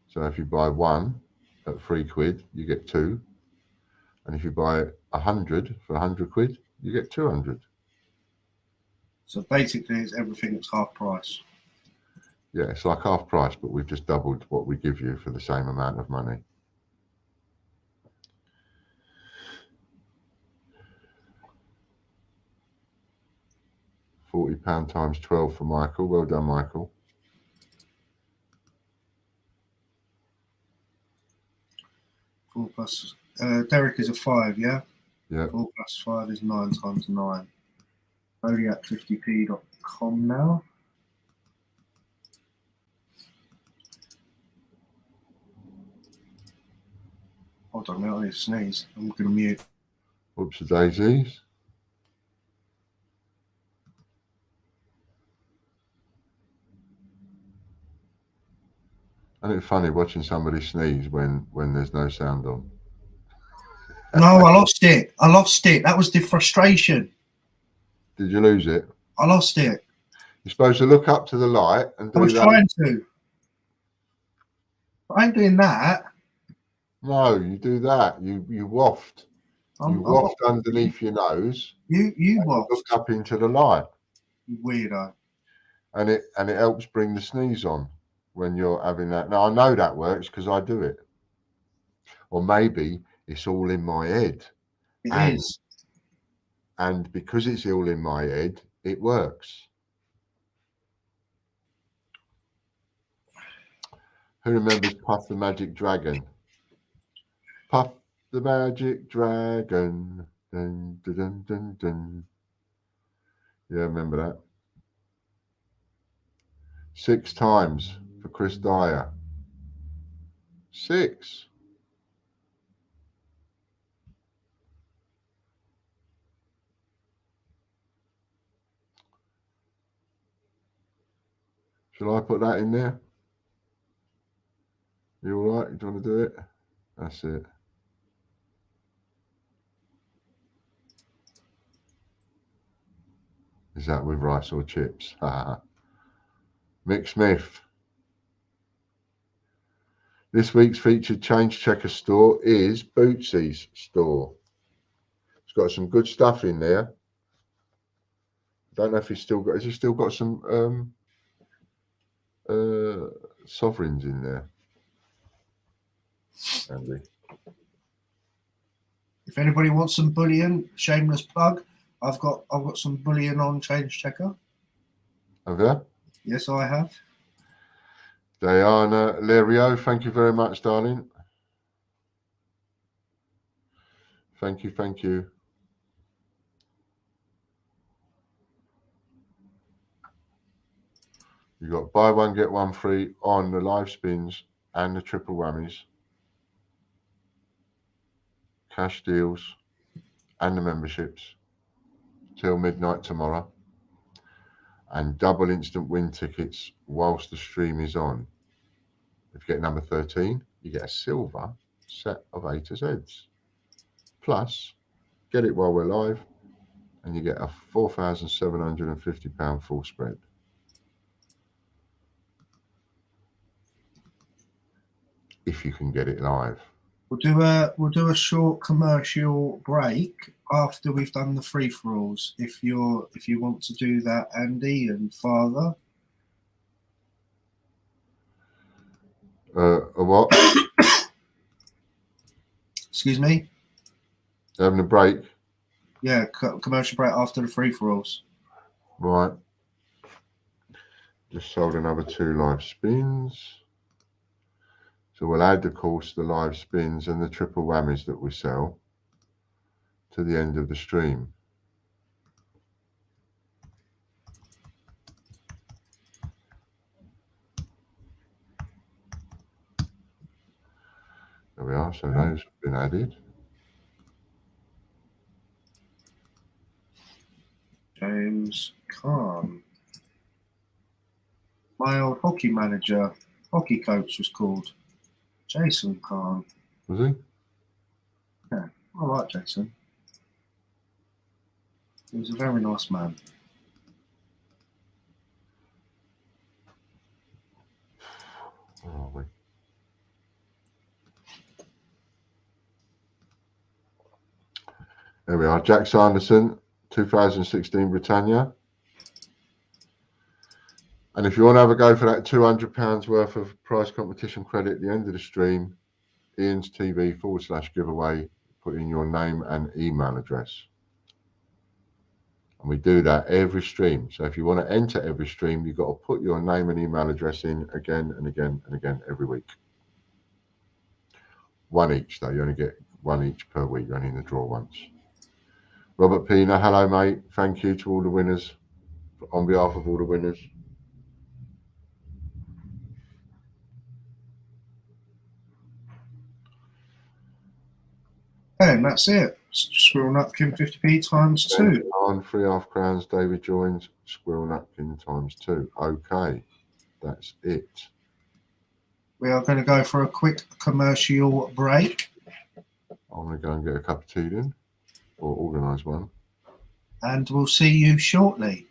Speaker 2: So if you buy one at £3, you get 2. And if you buy 100 for 100 quid, you get 200.
Speaker 3: So basically, it's everything that's half price.
Speaker 2: Yeah, it's like half price, but we've just doubled what we give you for the same amount of money. £40 times 12 for Michael. Well done, Michael.
Speaker 3: Four plus. Derek is a 5, yeah?
Speaker 2: Yeah.
Speaker 3: 4 plus 5 is 9 times 9. Only at 50p.com now. Hold on a minute, I need to sneeze. I'm going to mute.
Speaker 2: Whoops, the daisies. And it's funny watching somebody sneeze when there's no sound on.
Speaker 3: No, I lost it. I lost it. That was the frustration.
Speaker 2: Did you lose it?
Speaker 3: I lost it.
Speaker 2: You're supposed to look up to the light and do
Speaker 3: I was
Speaker 2: that.
Speaker 3: trying to. I ain't doing that.
Speaker 2: No, you do that. You waft. You waft
Speaker 3: I'm
Speaker 2: underneath your nose.
Speaker 3: You
Speaker 2: and
Speaker 3: waft.
Speaker 2: look up into the light,
Speaker 3: You weirdo.
Speaker 2: and it helps bring the sneeze on when you're having that. Now I know that works because I do it. Or maybe it's all in my head.
Speaker 3: It is.
Speaker 2: And because it's all in my head, it works. Who remembers Puff the Magic Dragon? Puff the Magic Dragon. Dun, dun, dun, dun, dun. Yeah, remember that. 6 times for Chris Dyer. 6. Shall I put that in there? You all right? Do you want to do it? That's it. Is that with rice or chips? Mick Smith. This week's featured change checker store is Bootsy's store. It's got some good stuff in there. Don't know if he's still got. Has he still got some sovereigns in there? Andy.
Speaker 3: If anybody wants some bullion, shameless plug. I've got some bullion on change checker.
Speaker 2: Have you?
Speaker 3: Yes, I have.
Speaker 2: Diana Lerio, thank you very much, darling. Thank you, thank you. You got buy one, get one free on the live spins and the triple whammies, cash deals, and the memberships till midnight tomorrow, and double instant win tickets whilst the stream is on. If you get number 13, you get a silver set of A to Zs. Plus, get it while we're live, and you get a £4,750 full spread. If you can get it live.
Speaker 3: We'll do a short commercial break after we've done the free for alls. If you want to do that, Andy and Father.
Speaker 2: A what?
Speaker 3: Excuse me.
Speaker 2: Having a break.
Speaker 3: Yeah, commercial break after the free for alls.
Speaker 2: Right. Just sold another 2 live spins. So we'll add, of course, the live spins and the triple whammies that we sell to the end of the stream. There we are. So those have been added.
Speaker 3: James Khan. My old hockey manager, hockey coach was called Jason Khan.
Speaker 2: Was he?
Speaker 3: Yeah, I like Jason. He was a very nice man.
Speaker 2: Where are we? There we are. Jack Sanderson, 2016 Britannia. And if you want to have a go for that £200 worth of prize competition credit at the end of the stream, Ian's TV /giveaway, put in your name and email address. And we do that every stream. So if you want to enter every stream, you've got to put your name and email address in again and again and again every week. 1 each, though. You only get 1 each per week. You're only in the draw once. Robert Pina, hello, mate. Thank you to all the winners, on behalf of all the winners.
Speaker 3: And that's it. Squirrel napkin 50p times 2.
Speaker 2: On 3.5 crowns, David joins. Squirrel napkin times 2. Okay, that's it.
Speaker 3: We are going to go for a quick commercial break.
Speaker 2: I'm going to go and get a cup of tea then, or organise one.
Speaker 3: And we'll see you shortly.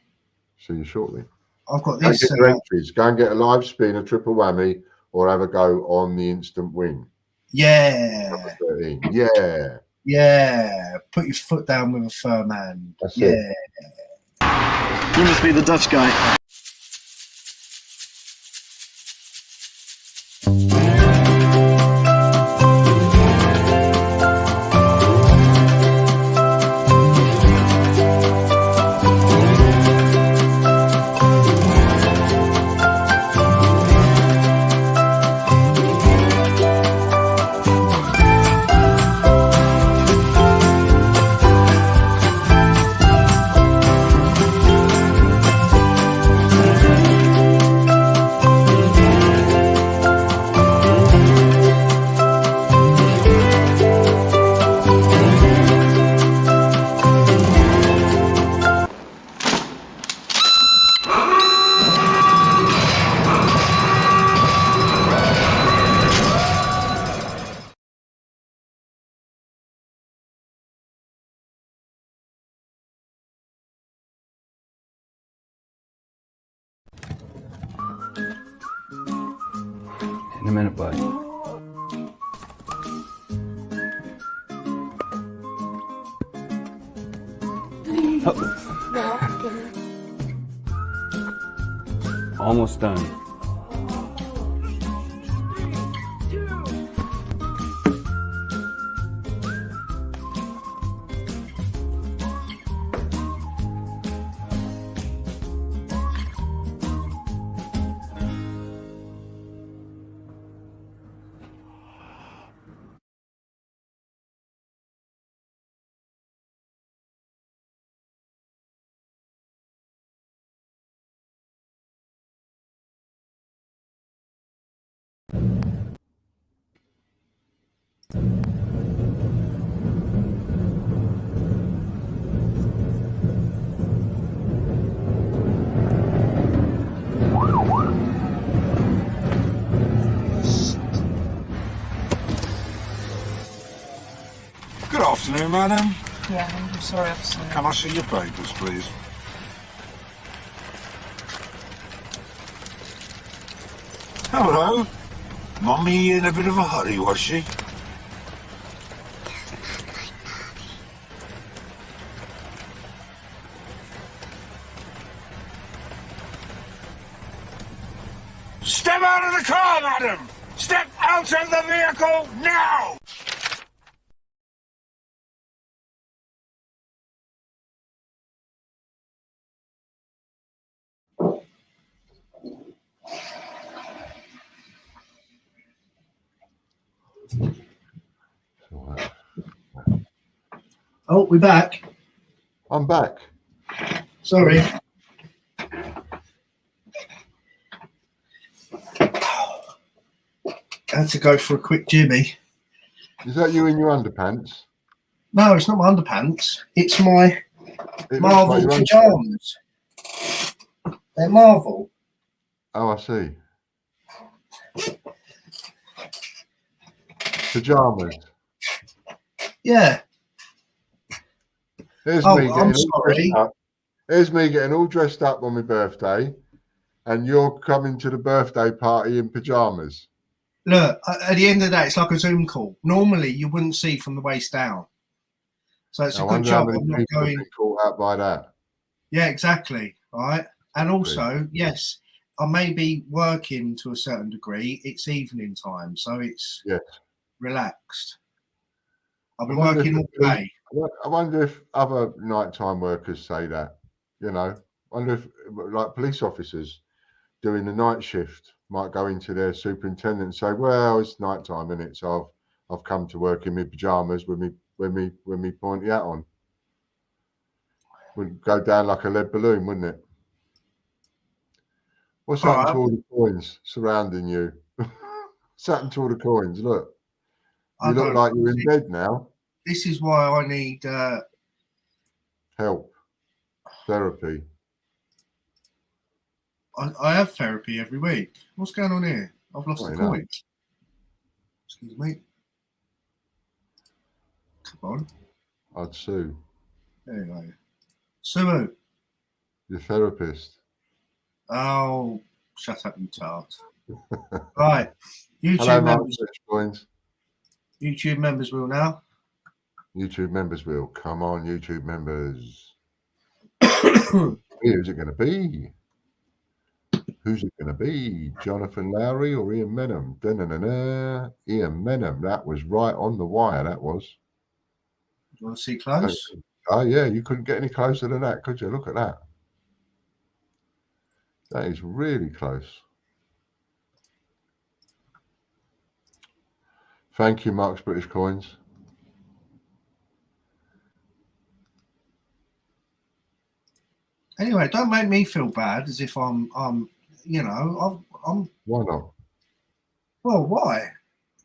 Speaker 2: See you shortly.
Speaker 3: I've got
Speaker 2: Go and
Speaker 3: this.
Speaker 2: get your entries. Go and get a live spin, a triple whammy, or have a go on the instant wing.
Speaker 3: Yeah.
Speaker 2: Number 13. Yeah.
Speaker 3: Yeah. Put your foot down with a firm hand.
Speaker 2: That's
Speaker 3: yeah.
Speaker 2: it.
Speaker 4: You must be the Dutch guy.
Speaker 5: In a minute, bud. Almost done.
Speaker 6: Good afternoon, madam.
Speaker 7: Yeah, I'm sorry, officer.
Speaker 6: Can I see your papers, please? Hello. Mummy in a bit of a hurry, was she? Step out of the car, madam! Step out of the vehicle now!
Speaker 3: Oh, we're back.
Speaker 2: I'm back.
Speaker 3: Sorry. Had to go for a quick jimmy.
Speaker 2: Is that you in your underpants?
Speaker 3: No, it's not my underpants. It's my
Speaker 2: It
Speaker 3: Marvel
Speaker 2: looks like your
Speaker 3: pajamas. They're Marvel.
Speaker 2: Oh, I see. Pajamas.
Speaker 3: Yeah.
Speaker 2: Here's
Speaker 3: Oh,
Speaker 2: me
Speaker 3: I'm
Speaker 2: getting all
Speaker 3: sorry.
Speaker 2: dressed up. Here's me getting all dressed up on my birthday, and you're coming to the birthday party in pajamas.
Speaker 3: Look, at the end of the day, it's like a Zoom call. Normally, you wouldn't see from the waist down. So it's
Speaker 2: I
Speaker 3: a good
Speaker 2: wonder how
Speaker 3: job
Speaker 2: many
Speaker 3: I'm not
Speaker 2: people have
Speaker 3: going.
Speaker 2: been caught out by that.
Speaker 3: Yeah, exactly. Right. And also, yes, I may be working to a certain degree. It's evening time, so it's
Speaker 2: Yes.
Speaker 3: relaxed. I've been
Speaker 2: I wonder
Speaker 3: working
Speaker 2: if
Speaker 3: all
Speaker 2: the police-
Speaker 3: day.
Speaker 2: I wonder if other nighttime workers say that. You know, I wonder if like police officers doing the night shift might go into their superintendent and say, "Well, it's nighttime, isn't it? So I've come to work in my pajamas with me pointy hat on." Would go down like a lead balloon, wouldn't it? What's happened to all the coins surrounding you? What's happened to all the coins? Look,
Speaker 3: I
Speaker 2: you look
Speaker 3: don't
Speaker 2: like you're in
Speaker 3: see-
Speaker 2: bed now.
Speaker 3: this is why I need
Speaker 2: Help. Therapy.
Speaker 3: I have therapy every week. What's going on here? I've lost
Speaker 2: Oh,
Speaker 3: the
Speaker 2: yeah.
Speaker 3: coin. Excuse me. Come on.
Speaker 2: I'd sue.
Speaker 3: There you go. Sue.
Speaker 2: Your therapist.
Speaker 3: Oh, shut up, you tart. Right.
Speaker 2: Hello,
Speaker 3: YouTube
Speaker 2: Mark.
Speaker 3: members.
Speaker 2: Coins.
Speaker 3: YouTube members will now.
Speaker 2: YouTube members will. Come on, YouTube members. Who's it going to be? Who's it going to be? Jonathan Lowry or Ian Menham? Da-na-na-na. Ian Menham. That was right on the wire. That was.
Speaker 3: Do you want to see close?
Speaker 2: Oh, yeah. You couldn't get any closer than that, could you? Look at that. That is really close. Thank you, Mark's British Coins.
Speaker 3: Anyway, don't make me feel bad as if I'm you know, I'm
Speaker 2: Why not?
Speaker 3: well, why?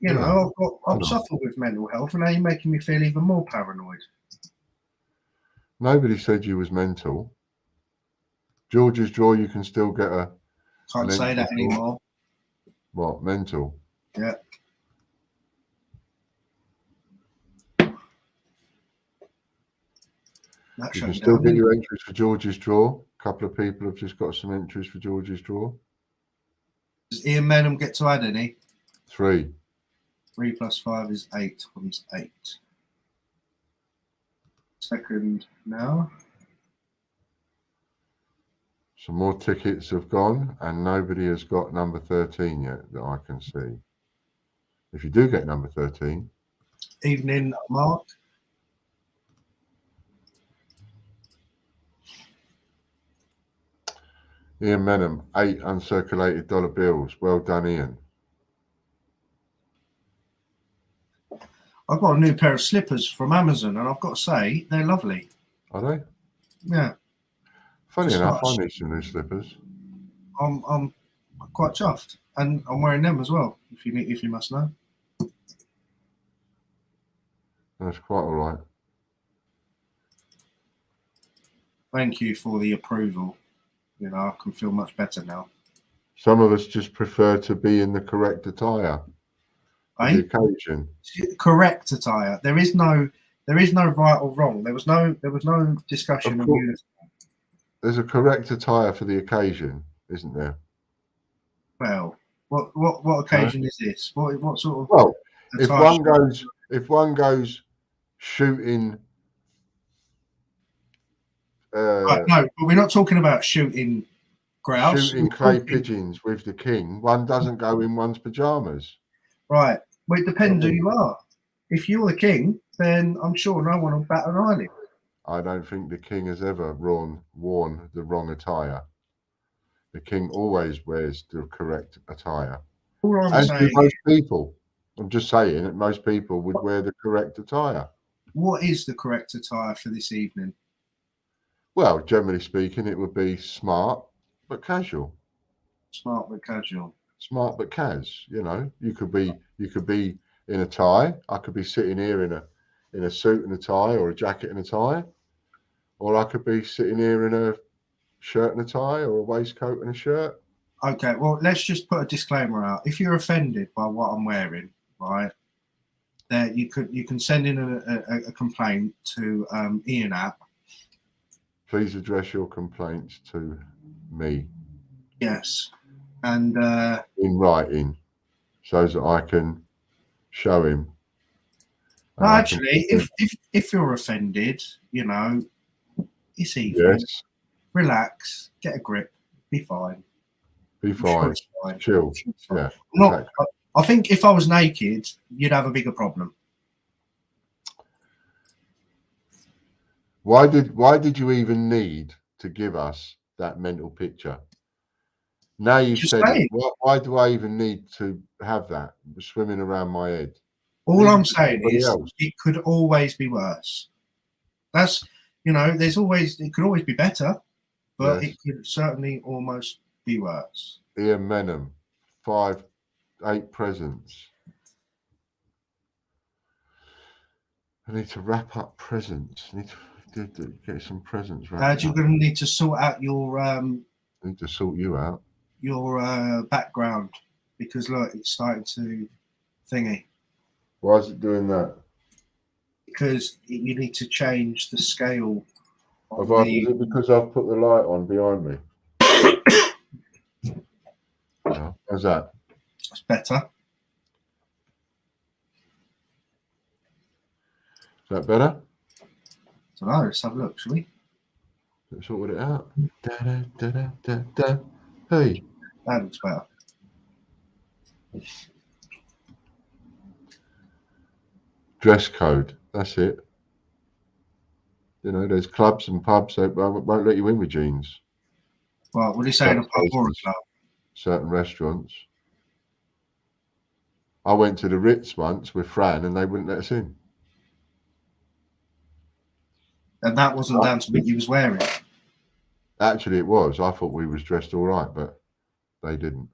Speaker 3: You
Speaker 2: Yeah.
Speaker 3: know, I've
Speaker 2: not?
Speaker 3: suffered with mental health, and now you're making me feel even more paranoid.
Speaker 2: Nobody said you was mental. George's Draw, you can still get a
Speaker 3: Can't say that
Speaker 2: mental.
Speaker 3: anymore.
Speaker 2: What? Mental?
Speaker 3: Yeah. That
Speaker 2: You can
Speaker 3: shut
Speaker 2: still
Speaker 3: down.
Speaker 2: get your entries for George's Draw. A couple of people have just got some entries for George's Draw.
Speaker 3: Does Ian Menham get to add any?
Speaker 2: 3.
Speaker 3: 3 + 5 is 8. One's 8. Second now.
Speaker 2: Some more tickets have gone, and nobody has got number 13 yet that I can see. If you do get number 13,
Speaker 3: Evening, Mark.
Speaker 2: Ian Menham, 8 uncirculated dollar bills. Well done, Ian.
Speaker 3: I've got a new pair of slippers from Amazon, and I've got to say, they're lovely.
Speaker 2: Are they?
Speaker 3: Yeah,
Speaker 2: Funny
Speaker 3: Just
Speaker 2: enough,
Speaker 3: nice.
Speaker 2: I need some new slippers.
Speaker 3: I'm quite chuffed, and I'm wearing them as well. If you must know.
Speaker 2: That's quite all right.
Speaker 3: Thank you for the approval. You know, I can feel much better now.
Speaker 2: Some of us just prefer to be in the correct attire for the
Speaker 3: Eh?
Speaker 2: occasion.
Speaker 3: Correct attire. There is no right or wrong. There was no discussion
Speaker 2: Of
Speaker 3: of
Speaker 2: course.
Speaker 3: unity.
Speaker 2: There's a correct attire for the occasion, isn't there?
Speaker 3: Well, what occasion is this? What sort of
Speaker 2: Well, if
Speaker 3: attire?
Speaker 2: one goes shooting,
Speaker 3: Right, no, but we're not talking about shooting grouse.
Speaker 2: shooting
Speaker 3: We're
Speaker 2: clay
Speaker 3: talking-
Speaker 2: pigeons with the king, one doesn't go in one's pajamas.
Speaker 3: Right. Well, it depends who you are. If you're the king, then I'm sure no one will bat an eyelid.
Speaker 2: I don't think the king has ever worn the wrong attire. The king always wears the correct attire.
Speaker 3: All I'm
Speaker 2: As do
Speaker 3: saying,
Speaker 2: most people. I'm just saying that most people would wear the correct attire.
Speaker 3: what is the correct attire for this evening?
Speaker 2: Well, generally speaking, it would be smart but casual.
Speaker 3: Smart but casual.
Speaker 2: Smart but cas. You know, you could be in a tie. I could be sitting here in a suit and a tie, or a jacket and a tie, or I could be sitting here in a shirt and a tie, or a waistcoat and a shirt.
Speaker 3: Okay, well, let's just put a disclaimer out. If you're offended by what I'm wearing, right, then you can send in a complaint to Ian App.
Speaker 2: Please address your complaints to me
Speaker 3: Yes, and
Speaker 2: in writing, so that I can show him.
Speaker 3: no,
Speaker 2: And I can-
Speaker 3: actually, if you're offended, you know, it's evening.
Speaker 2: yes,
Speaker 3: Relax, get a grip, be fine.
Speaker 2: be
Speaker 3: I'm sure
Speaker 2: fine,
Speaker 3: it's fine.
Speaker 2: chill.
Speaker 3: I'm sure it's fine.
Speaker 2: Yeah,
Speaker 3: Not,
Speaker 2: exactly.
Speaker 3: I think if I was naked, you'd have a bigger problem.
Speaker 2: Why did you even need to give us that mental picture? Now you've
Speaker 3: Just
Speaker 2: said
Speaker 3: saying.
Speaker 2: it. Why do I even need to have that swimming around my head?
Speaker 3: All I'm saying
Speaker 2: Everybody
Speaker 3: is
Speaker 2: else.
Speaker 3: it could always be worse. That's, you know, it could always be better, but
Speaker 2: Yes.
Speaker 3: it could certainly almost be worse.
Speaker 2: Ian Menham, 8 presents. I need to wrap up presents. I need to get some presents wrapped
Speaker 3: Dad, you're
Speaker 2: up.
Speaker 3: going to need to sort out your
Speaker 2: I need to sort you out.
Speaker 3: background because look, it's starting to thingy.
Speaker 2: Why is it doing that?
Speaker 3: Because you need to change the scale of
Speaker 2: Is it because I've put the light on behind me? No. How's that?
Speaker 3: It's better.
Speaker 2: Is that better?
Speaker 3: So now let's have a look, shall we?
Speaker 2: Let's sort it out. Da, da, da, da, da, da. Hey,
Speaker 3: That looks better.
Speaker 2: dress code. That's it. You know, there's clubs and pubs that won't let you in with jeans.
Speaker 3: Right, what are you saying? A pub or a club?
Speaker 2: Certain restaurants. I went to the Ritz once with Fran and they wouldn't let us in.
Speaker 3: And that wasn't down to what you was wearing.
Speaker 2: Actually, it was. I thought we was dressed all right, but they didn't.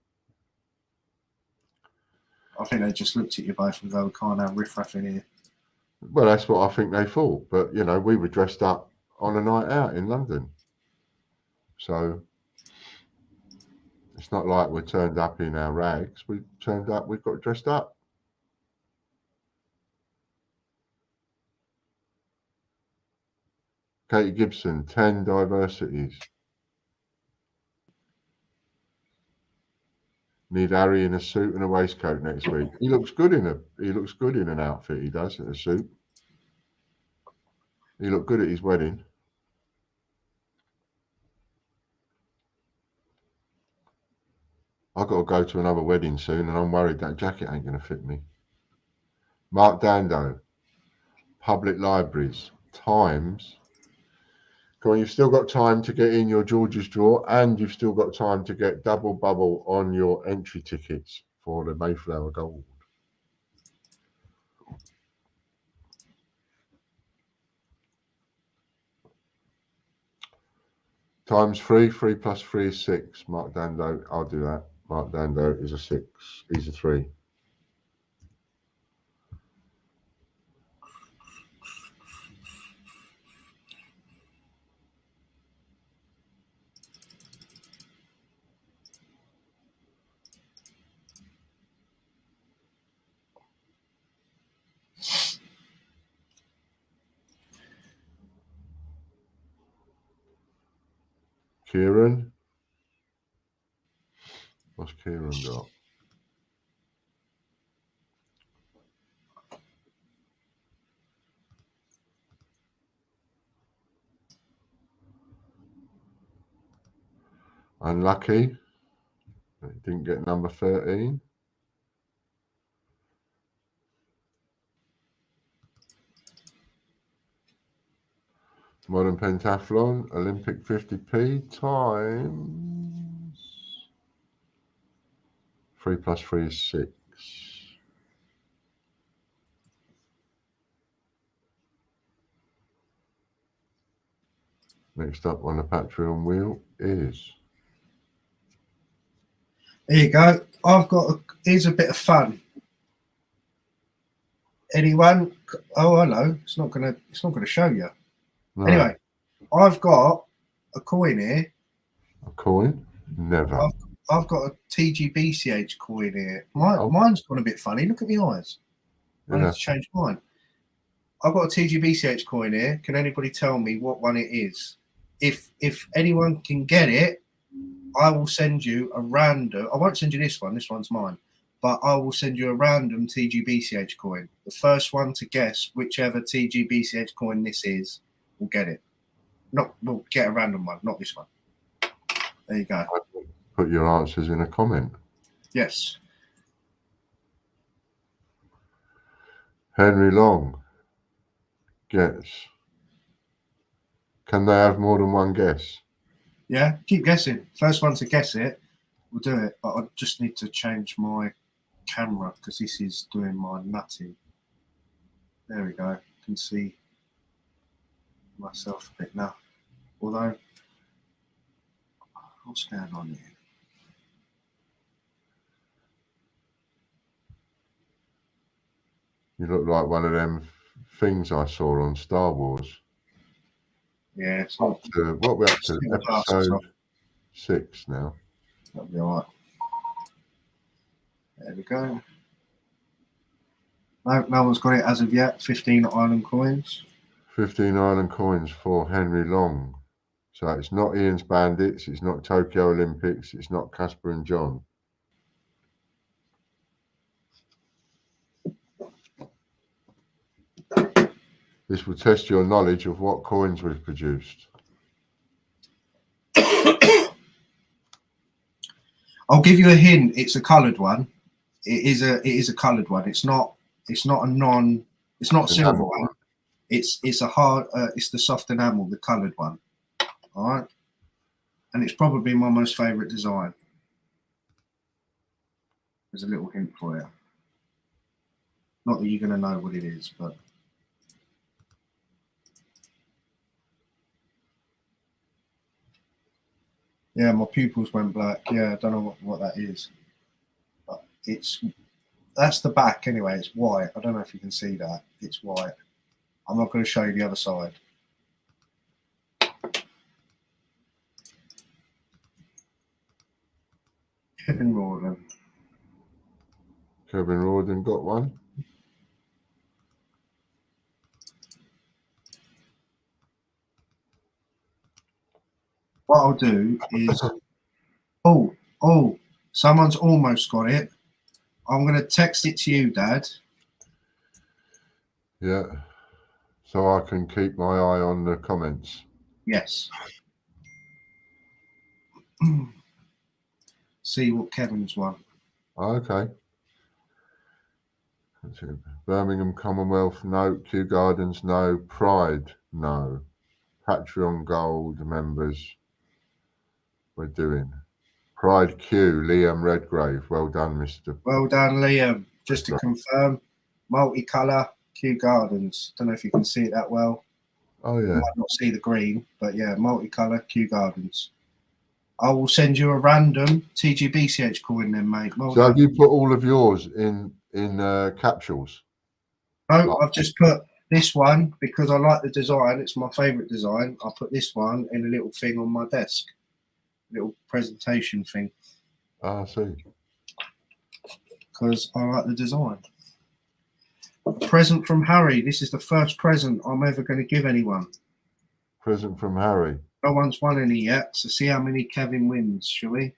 Speaker 3: I think they just looked at you both and go, we can't have riff-raff in here.
Speaker 2: Well, that's what I think they thought. But, you know, we were dressed up on a night out in London. So it's not like we're turned up in our rags. We turned up, we got dressed up. Katie Gibson, 10 diversities. Need Harry in a suit and a waistcoat next week. He looks good in an outfit, he does, in a suit. He looked good at his wedding. I've got to go to another wedding soon and I'm worried that jacket ain't going to fit me. Mark Dando, public libraries, Times. Come on, you've still got time to get in your George's drawer and you've still got time to get double bubble on your entry tickets for the Mayflower Gold. Times 3, 3 plus 3 is 6. Mark Dando, I'll do that. Mark Dando is a 6. He's a 3. Kieran. What's Kieran got? Unlucky. Didn't get number 13. Modern pentathlon, Olympic 50p times 3 plus 3 is 6. Next up on the Patreon wheel is.
Speaker 3: There you go. Here's a bit of fun. Anyone? Oh, hello. It's not gonna show you.
Speaker 2: No.
Speaker 3: Anyway, I've got a coin here.
Speaker 2: A coin? Never.
Speaker 3: I've got a TGBCH coin here. Mine's gone a bit funny. Look at my eyes. I need to change mine. I've got a TGBCH coin here. Can anybody tell me what one it is? If anyone can get it, I will send you a random. I won't send you this one. This one's mine. But I will send you a random TGBCH coin. The first one to guess whichever TGBCH coin this is will get it. We'll get a random one, not this one. There you go.
Speaker 2: Put your answers in a comment.
Speaker 3: Yes.
Speaker 2: Henry Long. Guess. Can they have more than one guess?
Speaker 3: Yeah, keep guessing. First one to guess it, we'll do it. But I just need to change my camera because this is doing my nutting. There we go. I can see myself a bit now. Although, what's going on here?
Speaker 2: You look like one of them things I saw on Star Wars.
Speaker 3: Yeah, it's not.
Speaker 2: What are we up to?
Speaker 3: Still the glasses
Speaker 2: Episode
Speaker 3: on.
Speaker 2: 6 now.
Speaker 3: That'll be alright. There we go. No one's got it as of yet. 15 island coins.
Speaker 2: 15 island coins for Henry Long. So it's not Ian's Bandits, it's not Tokyo Olympics, it's not Casper and John. This will test your knowledge of what coins we've produced.
Speaker 3: I'll give you a hint. It's a coloured one. It is a coloured one. It's not a silver
Speaker 2: Enamel
Speaker 3: one. It's a hard. It's the soft enamel, the coloured one. All right, and it's probably my most favourite design. There's a little hint for you. Not that you're going to know what it is, but. Yeah, my pupils went black. Yeah, I don't know what that is. But that's the back anyway. It's white. I don't know if you can see that. It's white. I'm not going to show you the other side. Kevin Rawdon.
Speaker 2: Kevin Rawdon got one.
Speaker 3: What I'll do is, someone's almost got it. I'm going to text it to you, Dad.
Speaker 2: Yeah. So I can keep my eye on the comments.
Speaker 3: Yes. See what Kevin's won.
Speaker 2: Okay. Birmingham Commonwealth, no. Kew Gardens, no. Pride, no. Patreon Gold members, we're doing. Pride Q, Liam Redgrave. Well done, Mr.
Speaker 3: Well done, Liam. Just to confirm, multicolour, Kew Gardens. Don't know if you can see it that well.
Speaker 2: Oh,
Speaker 3: You
Speaker 2: yeah.
Speaker 3: might not see the green, but yeah, multicolour, Kew Gardens. I will send you a random TGBCH coin then, mate. Well
Speaker 2: So have
Speaker 3: done.
Speaker 2: you put all of yours in capsules?
Speaker 3: No, I've just put this one because I like the design. It's my favourite design. I put this one in a little thing on my desk, little presentation thing,
Speaker 2: Ah, I see.
Speaker 3: because I like the design. A present from Harry. This is the first present I'm ever going to give anyone.
Speaker 2: Present from Harry.
Speaker 3: No one's won any yet, so see how many Kevin wins, shall we?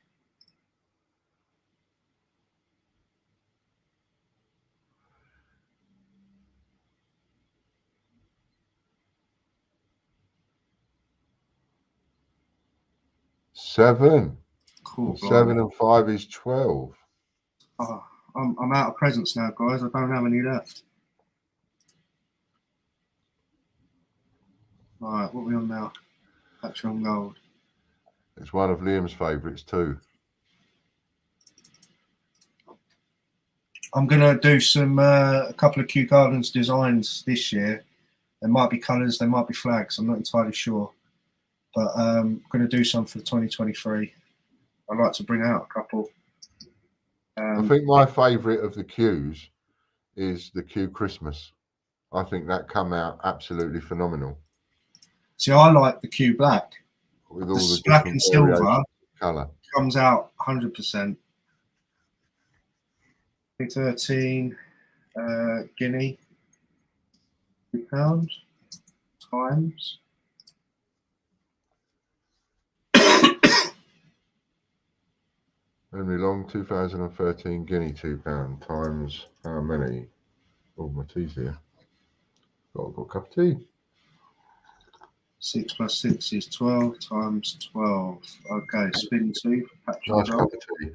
Speaker 2: Seven.
Speaker 3: Cool.
Speaker 2: 7 and 5 is 12.
Speaker 3: Oh, I'm out of presents now, guys. I don't have any left. All right, what are we on now? Patreon Gold.
Speaker 2: It's one of Liam's favourites too.
Speaker 3: I'm going to do some a couple of Kew Gardens designs this year. There might be colours, there might be flags. I'm not entirely sure. But I'm going to do some for 2023. I'd like to bring out a couple.
Speaker 2: I think my favourite of the Qs is the Q Christmas. I think that come out absolutely phenomenal.
Speaker 3: See, I like the Kew Black.
Speaker 2: With all
Speaker 3: The
Speaker 2: the
Speaker 3: black
Speaker 2: different
Speaker 3: and silver
Speaker 2: variations of colour.
Speaker 3: comes out 100%. 13 guinea, £2 times.
Speaker 2: Henry Long, 2013 guinea £2 times how many? Oh, my tea's here. Got a cup of tea.
Speaker 3: 6 plus 6 is 12 times 12. Okay, spin 2 for Patrick.
Speaker 2: Nice cup of tea.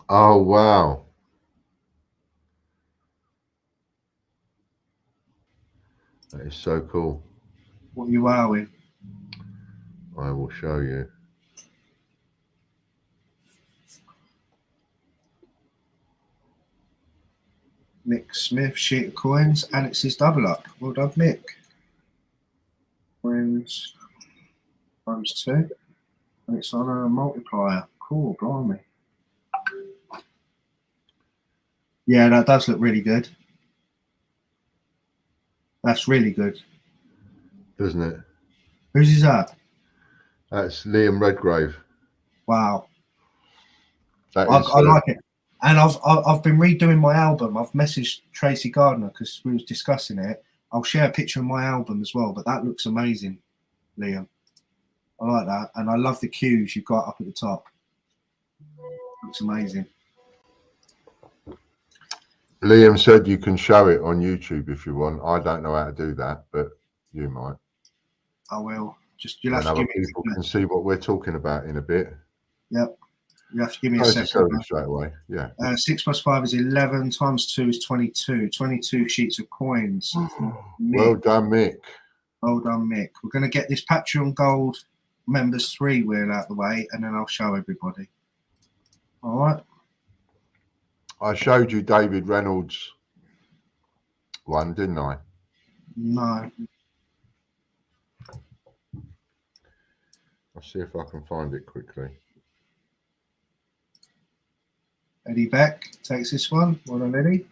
Speaker 2: Oh, wow. That is so cool.
Speaker 3: What are you wowing?
Speaker 2: I will show you.
Speaker 3: Nick Smith, sheet of coins, and it's his double up. Well done, Nick. Coins times 2. And it's on a multiplier. Cool, blimey. Yeah, that does look really good. That's really good.
Speaker 2: Doesn't it?
Speaker 3: Whose is that?
Speaker 2: That's Liam Redgrave.
Speaker 3: Wow.
Speaker 2: That
Speaker 3: I
Speaker 2: is,
Speaker 3: like it. And I've been redoing my album. I've messaged Tracy Gardner because we was discussing it. I'll share a picture of my album as well, but that looks amazing, Liam. I like that. And I love the cues you've got up at the top. Looks amazing.
Speaker 2: Liam said you can show it on YouTube if you want. I don't know how to do that, but you might.
Speaker 3: I will. Just you'll
Speaker 2: And
Speaker 3: have to
Speaker 2: other
Speaker 3: give me
Speaker 2: people can see what we're talking about in a bit.
Speaker 3: Yep. You have to give me
Speaker 2: Not
Speaker 3: a second.
Speaker 2: necessarily straight away. Yeah.
Speaker 3: 6 plus 5 is 11. Times 2 is 22. 22 sheets of coins.
Speaker 2: Well done, Mick.
Speaker 3: Well done, Mick. We're going to get this Patreon Gold members 3 wheel out of the way, and then I'll show everybody. All right.
Speaker 2: I showed you David Reynolds one, didn't I?
Speaker 3: No.
Speaker 2: I'll see if I can find it quickly.
Speaker 3: Eddie Beck takes this one. Well done, Eddie.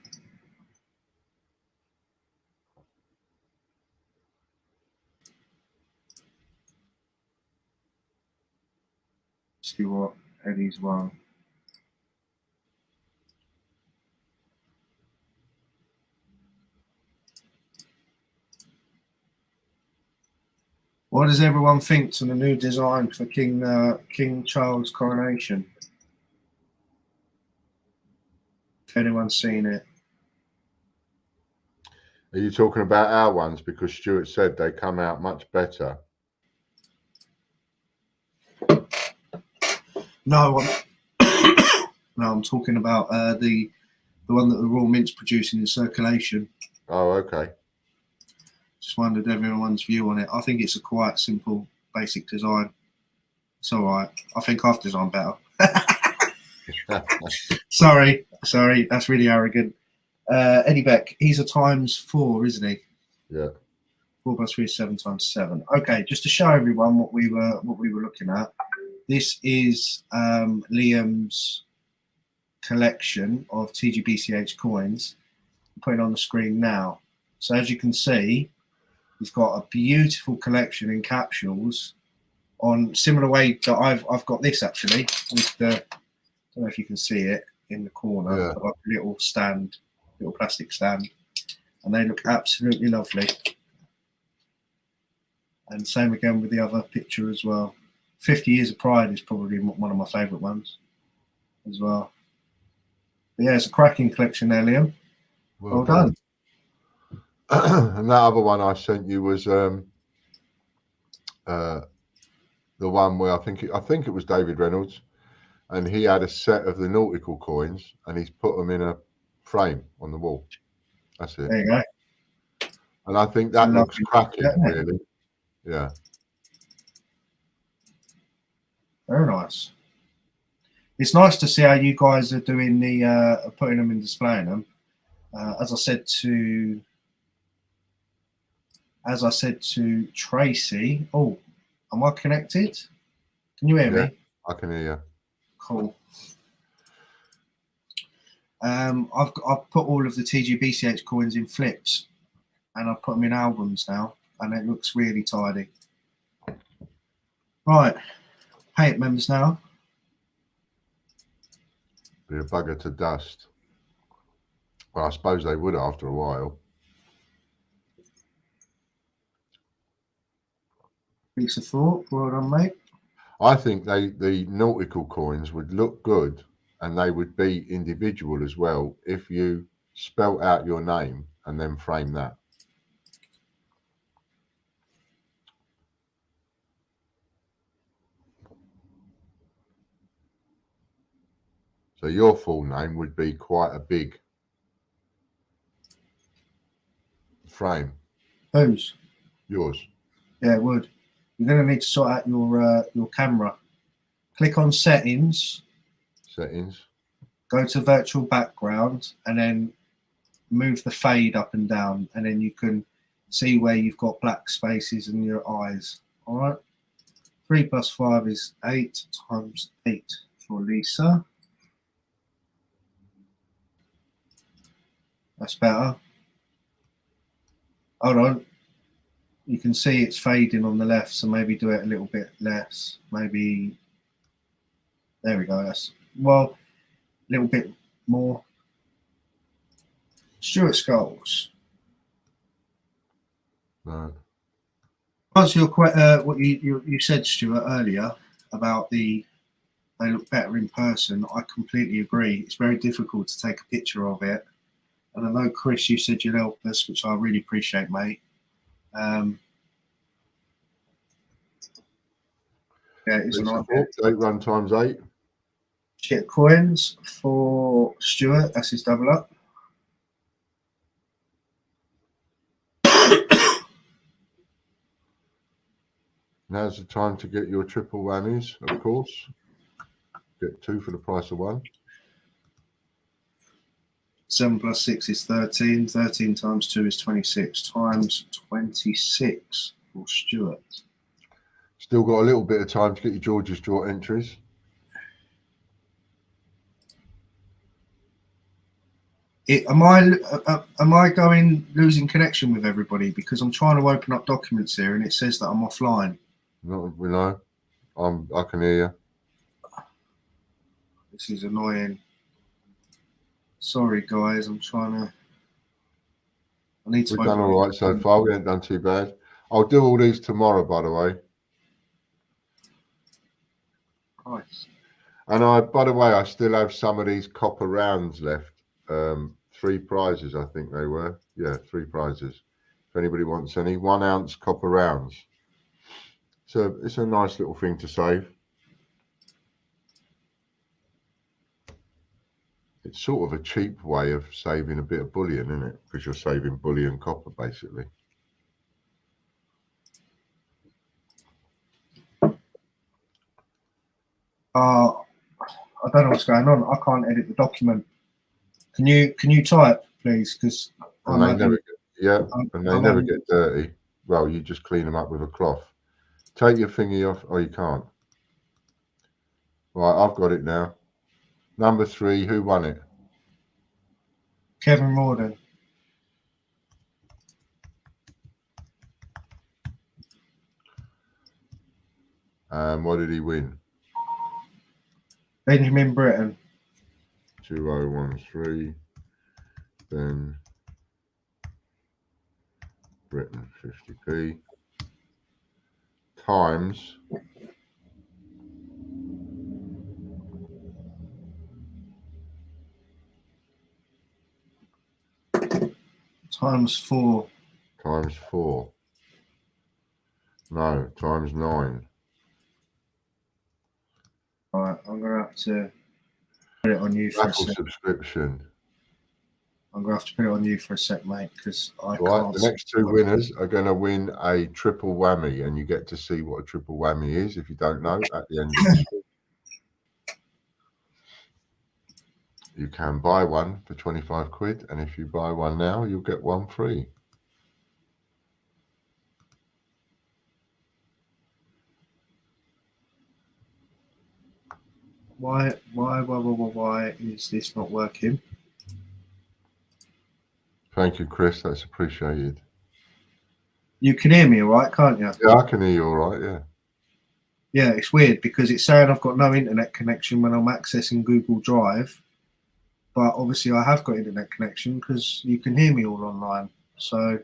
Speaker 3: See what Eddie's won. What does everyone think to the new design for King Charles' coronation? If anyone's seen it.
Speaker 2: Are you talking about our ones? Because Stuart said they come out much better.
Speaker 3: No, I'm talking about the one that the Royal Mint's producing in circulation.
Speaker 2: Oh, okay.
Speaker 3: Just wondered everyone's view on it. I think it's a quite simple, basic design. It's all right. I think I've designed better. Sorry, that's really arrogant. Eddie Beck, he's a ×4, isn't he?
Speaker 2: Yeah.
Speaker 3: 4 plus 3 is 7 times 7. Okay, just to show everyone what we were looking at. This is Liam's collection of TGBCH coins. I'm putting it on the screen now. So as you can see, he's got a beautiful collection in capsules on similar way that I've got this actually with the, I don't know if you can see it in the corner,
Speaker 2: Yeah.
Speaker 3: like a little stand, little plastic stand, and they look absolutely lovely. And same again with the other picture as well. 50 Years of Pride is probably one of my favourite ones as well. But yeah, it's a cracking collection there, Liam. Well done.
Speaker 2: And that other one I sent you was the one where I think it was David Reynolds, and he had a set of the nautical coins, and he's put them in a frame on the wall. That's it.
Speaker 3: There you go.
Speaker 2: And I think that looks cracking,
Speaker 3: Yeah.
Speaker 2: really. Yeah.
Speaker 3: Very nice. It's nice to see how you guys are doing the putting them and displaying them. As I said to Tracy. Oh, am I connected? Can you hear me?
Speaker 2: I can hear you.
Speaker 3: Cool. I've put all of the TGBCH coins in flips, and I've put them in albums now, and it looks really tidy. Right, pay it members now.
Speaker 2: Be a bugger to dust. Well, I suppose they would after a while.
Speaker 3: Piece of thought. Well done, mate.
Speaker 2: I think the nautical coins would look good, and they would be individual as well if you spelt out your name and then frame that. So your full name would be quite a big frame.
Speaker 3: Whose?
Speaker 2: Yours.
Speaker 3: Yeah, it would. You're going to need to sort out your camera. Click on settings,
Speaker 2: Settings.
Speaker 3: go to virtual background, and then move the fade up and down, and then you can see where you've got black spaces in your eyes. All right. 3 plus 5 is 8 times 8 for Lisa. That's better. Hold on. You can see it's fading on the left, so maybe do it a little bit less. Maybe, there we go. That's, well, a little bit more. Stuart Scholes.
Speaker 2: No.
Speaker 3: Answer your what you said, Stuart, earlier about they look better in person. I completely agree. It's very difficult to take a picture of it. And I know, Chris, you said you'd help us, which I really appreciate, mate. Yeah, it's an idea.
Speaker 2: 8 run times 8.
Speaker 3: Shit coins for Stuart. That's his double up.
Speaker 2: Now's the time to get your triple whammies, of course. Get 2 for the price of 1.
Speaker 3: 7 plus 6 is 13. 13 times 2 is 26. Times 26 for Stuart.
Speaker 2: Still got a little bit of time to get your George's draw entries.
Speaker 3: Am I going losing connection with everybody because I'm trying to open up documents here and it says that I'm offline?
Speaker 2: No, we know. I can hear you.
Speaker 3: This is annoying. Sorry, guys. I'm trying to. I need to.
Speaker 2: We've done all right so far. We haven't done too bad. I'll do all these tomorrow, by the way.
Speaker 3: Nice.
Speaker 2: And by the way, I still have some of these copper rounds left. 3 prizes, I think they were. Yeah, 3 prizes. If anybody wants any 1 ounce copper rounds. So it's a nice little thing to save. It's sort of a cheap way of saving a bit of bullion, isn't it? Because you're saving bullion copper, basically.
Speaker 3: I don't know what's going on. I can't edit the document. Can you type, please? Because
Speaker 2: and they never get dirty. Well, you just clean them up with a cloth. Take your thingy off. Oh, you can't. Right, I've got it now. Number 3, who won it?
Speaker 3: Kevin Morden.
Speaker 2: What did he win?
Speaker 3: Benjamin Britten.
Speaker 2: 2013. Then Britain 50p times
Speaker 3: times 4.
Speaker 2: Times 4. No, times 9.
Speaker 3: All right, I'm gonna have to put it on you for a
Speaker 2: Raffle
Speaker 3: sec.
Speaker 2: subscription.
Speaker 3: I'm gonna have to put it on you for a sec, mate, because I
Speaker 2: Right,
Speaker 3: can't.
Speaker 2: the next 2 winners are going to win a triple whammy, and you get to see what a triple whammy is if you don't know at the end of the stream. You can buy one for 25 quid, and if you buy one now, you'll get one free.
Speaker 3: Why is this not working?
Speaker 2: Thank you, Chris. That's appreciated.
Speaker 3: You can hear me, all right, can't you?
Speaker 2: Yeah, I can hear you all right, yeah.
Speaker 3: Yeah, it's weird because it's saying I've got no internet connection when I'm accessing Google Drive, but obviously I have got internet connection because you can hear me all online. So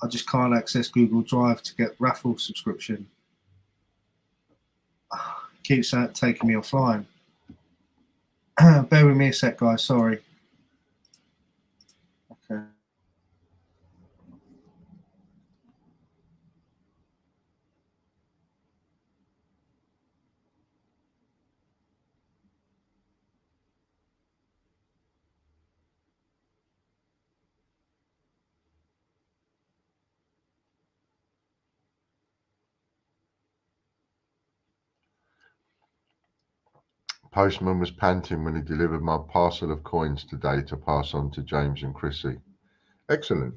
Speaker 3: I just can't access Google Drive to get raffle subscription. Keeps taking me offline. Bear with me a sec, guys. Sorry. Okay.
Speaker 2: Postman was panting when he delivered my parcel of coins today to pass on to James and Chrissy. Excellent.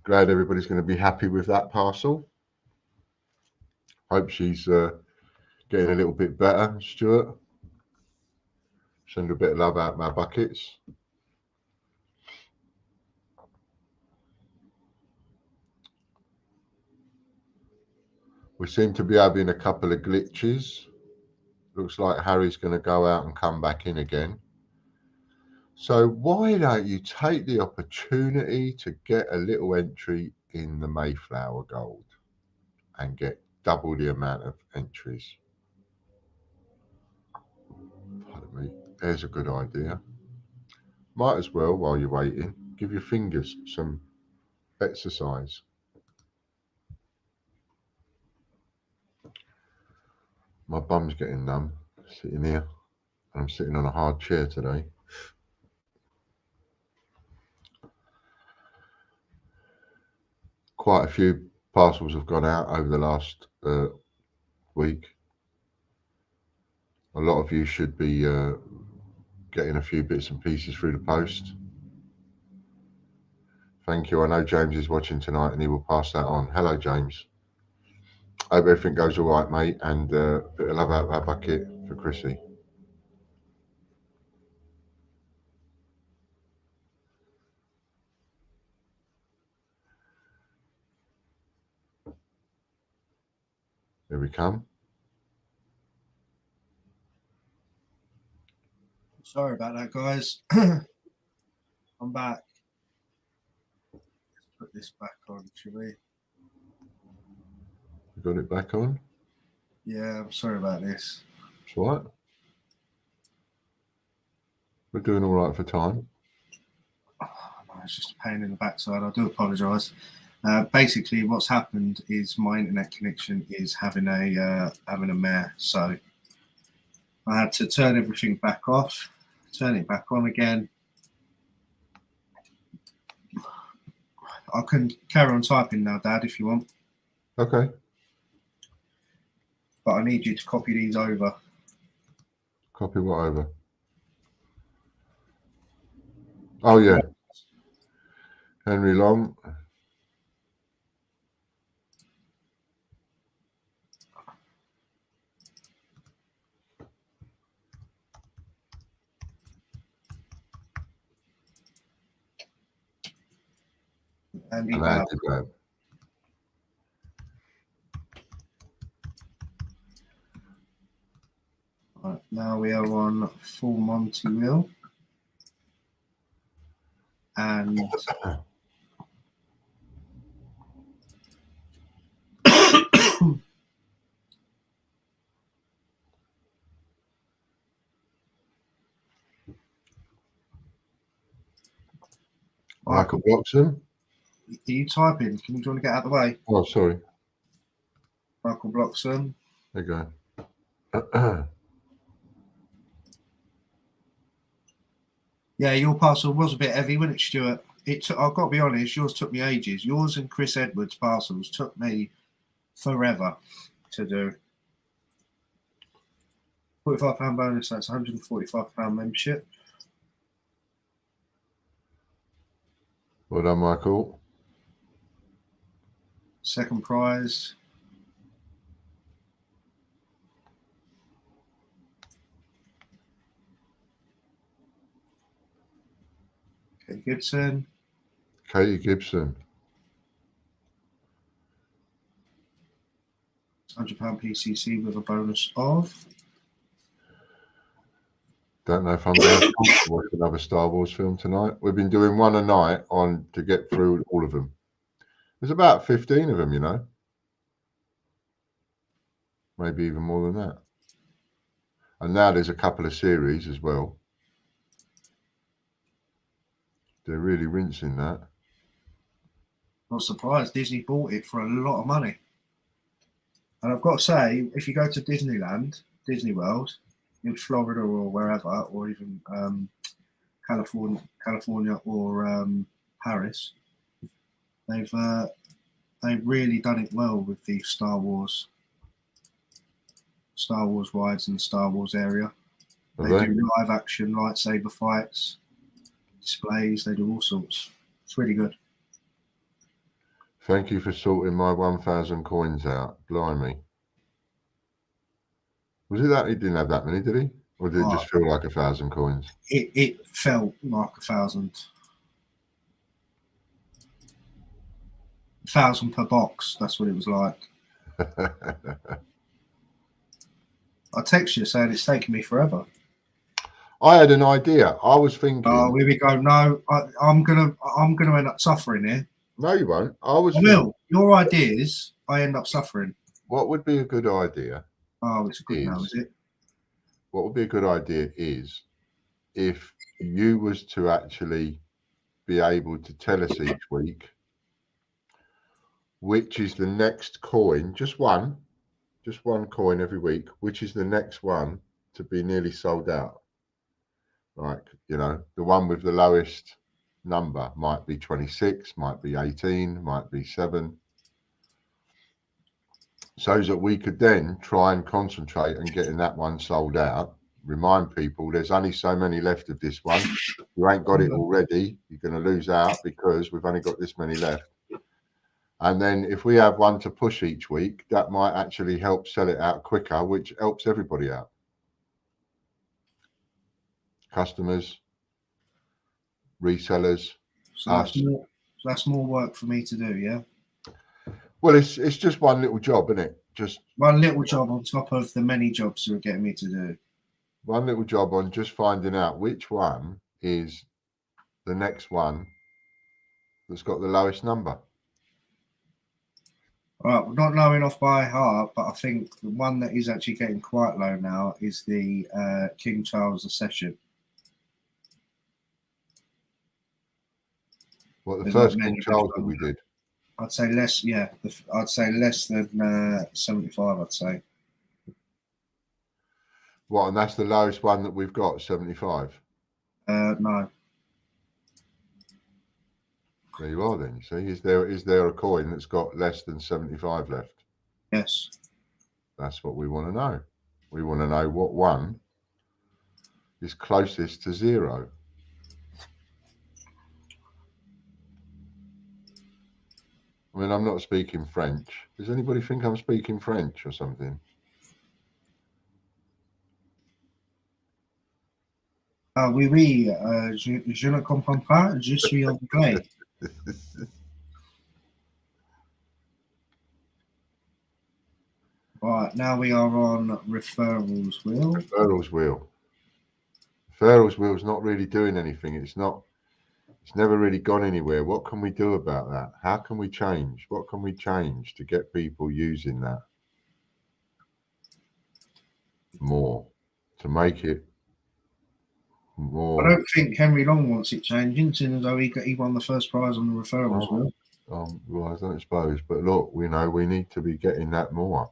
Speaker 2: Glad everybody's going to be happy with that parcel. Hope she's getting a little bit better, Stuart. Send a bit of love out my buckets. We seem to be having a couple of glitches. Looks like Harry's going to go out and come back in again. So why don't you take the opportunity to get a little entry in the Mayflower Gold and get double the amount of entries? Pardon me. There's a good idea. Might as well, while you're waiting, give your fingers some exercise. My bum's getting numb sitting here. I'm sitting on a hard chair today. Quite a few parcels have gone out over the last week. A lot of you should be getting a few bits and pieces through the post. Thank you. I know James is watching tonight and he will pass that on. Hello, James. Hope everything goes all right, mate, and a bit of love out of that bucket for Chrissy. Here we come.
Speaker 3: Sorry about that, guys. I'm back. Let's put this back on, shall we?
Speaker 2: You got it back on?
Speaker 3: Yeah, I'm sorry about this.
Speaker 2: It's all right. We're doing all right for time.
Speaker 3: Oh, no, it's just a pain in the backside. I do apologise. Basically, what's happened is my internet connection is having a mare, so I had to turn everything back off, turn it back on again. I can carry on typing now, Dad, if you want.
Speaker 2: Okay.
Speaker 3: But I need you to copy these over.
Speaker 2: Copy what over? Oh, yeah. Henry Long.
Speaker 3: Andy
Speaker 2: And
Speaker 3: Bell.
Speaker 2: Andy Bell.
Speaker 3: Right, now we are on Full Monty Will. And
Speaker 2: Michael Bloxham.
Speaker 3: are you typing? Do you want to get out of the way?
Speaker 2: Oh, sorry.
Speaker 3: Michael Bloxham.
Speaker 2: There you go.
Speaker 3: Yeah, your parcel was a bit heavy, wasn't it, Stuart? I've got to be honest, yours took me ages. Yours and Chris Edwards' parcels took me forever to do. £45 bonus, that's £145 membership.
Speaker 2: Well done, Michael.
Speaker 3: Second prize. Okay, Gibson.
Speaker 2: Katie Gibson.
Speaker 3: £100 PCC with a bonus of.
Speaker 2: Don't know if I'm going to watch another Star Wars film tonight. We've been doing one a night on to get through all of them. There's about 15 of them, you know. Maybe even more than that. And now there's a couple of series as well. They're really rinsing that.
Speaker 3: Not surprised. Disney bought it for a lot of money. And I've got to say, if you go to Disneyland, Disney World, in Florida or wherever, or even California or Paris, they've really done it well with the Star Wars rides in the Star Wars area. They do live action lightsaber fights, displays. They do all sorts. It's really good.
Speaker 2: Thank you for sorting my 1,000 coins out. Blimey. Was it that he didn't have that many, did he? Or did it just feel like 1,000 coins?
Speaker 3: It felt like 1,000. 1,000 per box. That's what it was like. I text you saying it's taking me forever.
Speaker 2: I had an idea. I was thinking.
Speaker 3: Oh, here we go. No, I'm gonna end up suffering here.
Speaker 2: No, you won't. I was.
Speaker 3: I will. Your ideas, I end up suffering.
Speaker 2: What would be a good idea?
Speaker 3: Oh, it's good now, is it?
Speaker 2: What would be a good idea is if you was to actually be able to tell us each week which is the next coin, just one coin every week, which is the next one to be nearly sold out. Like, you know, the one with the lowest number might be 26, might be 18, might be 7. So that we could then try and concentrate on getting that one sold out. Remind people there's only so many left of this one. If you ain't got it already, you're going to lose out because we've only got this many left. And then if we have one to push each week, that might actually help sell it out quicker, which helps everybody out. Customers, resellers.
Speaker 3: So that's more work for me to do, yeah?
Speaker 2: Well, it's just one little job, isn't it? Just
Speaker 3: one little job on top of the many jobs you're getting me to do.
Speaker 2: One little job on just finding out which one is the next one that's got the lowest number.
Speaker 3: All right, we're not knowing off by heart, but I think the one that is actually getting quite low now is the King Charles II.
Speaker 2: What, the first King Charles that we did?
Speaker 3: I'd say less, yeah. I'd say less than 75, I'd say.
Speaker 2: What, and that's the lowest one that we've got, 75?
Speaker 3: No.
Speaker 2: There you are then, you see. Is there a coin that's got less than 75 left?
Speaker 3: Yes.
Speaker 2: That's what we want to know. We want to know what one is closest to 0. I mean, I'm not speaking French. Does anybody think I'm speaking French or something?
Speaker 3: Ah oui, oui. Je ne comprends pas. Je suis anglais. Right, now we are on referrals wheel.
Speaker 2: Referrals wheel. Referrals wheel's not really doing anything. It's never really gone anywhere. What can we do about that? How can we change? What can we change to get people using that more, to make it more?
Speaker 3: I don't think Henry Long wants it changing, seeing as though he won the first prize on the referrals wheel.
Speaker 2: Well, I don't suppose, but look, we know we need to be getting that more.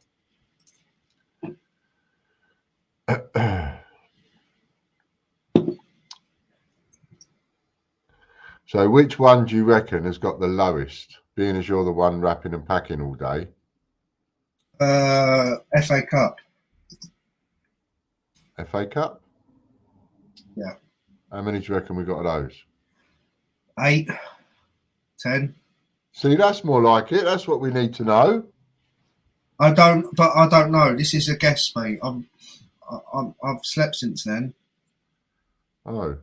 Speaker 2: So which one do you reckon has got the lowest, being as you're the one wrapping and packing all day?
Speaker 3: FA Cup.
Speaker 2: FA Cup?
Speaker 3: Yeah.
Speaker 2: How many do you reckon we got of those?
Speaker 3: 8, 10.
Speaker 2: See, that's more like it. That's what we need to know.
Speaker 3: I don't know. This is a guess, mate. I've slept since then.
Speaker 2: Oh.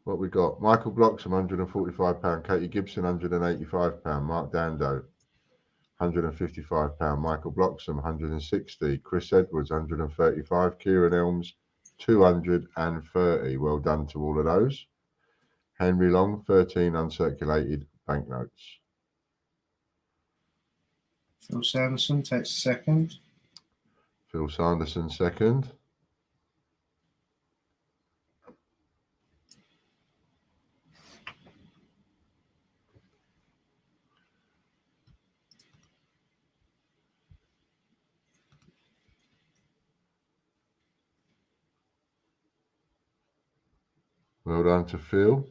Speaker 2: What we got? Michael Bloxham, £145. Katie Gibson, £185. Mark Dando, £155. Michael Bloxham, £160. Chris Edwards, £135. Kieran Elms, £230. Well done to all of those. Henry Long, 13 uncirculated banknotes.
Speaker 3: Phil Sanderson takes a second.
Speaker 2: Phil Sanderson, second. Well done to Phil.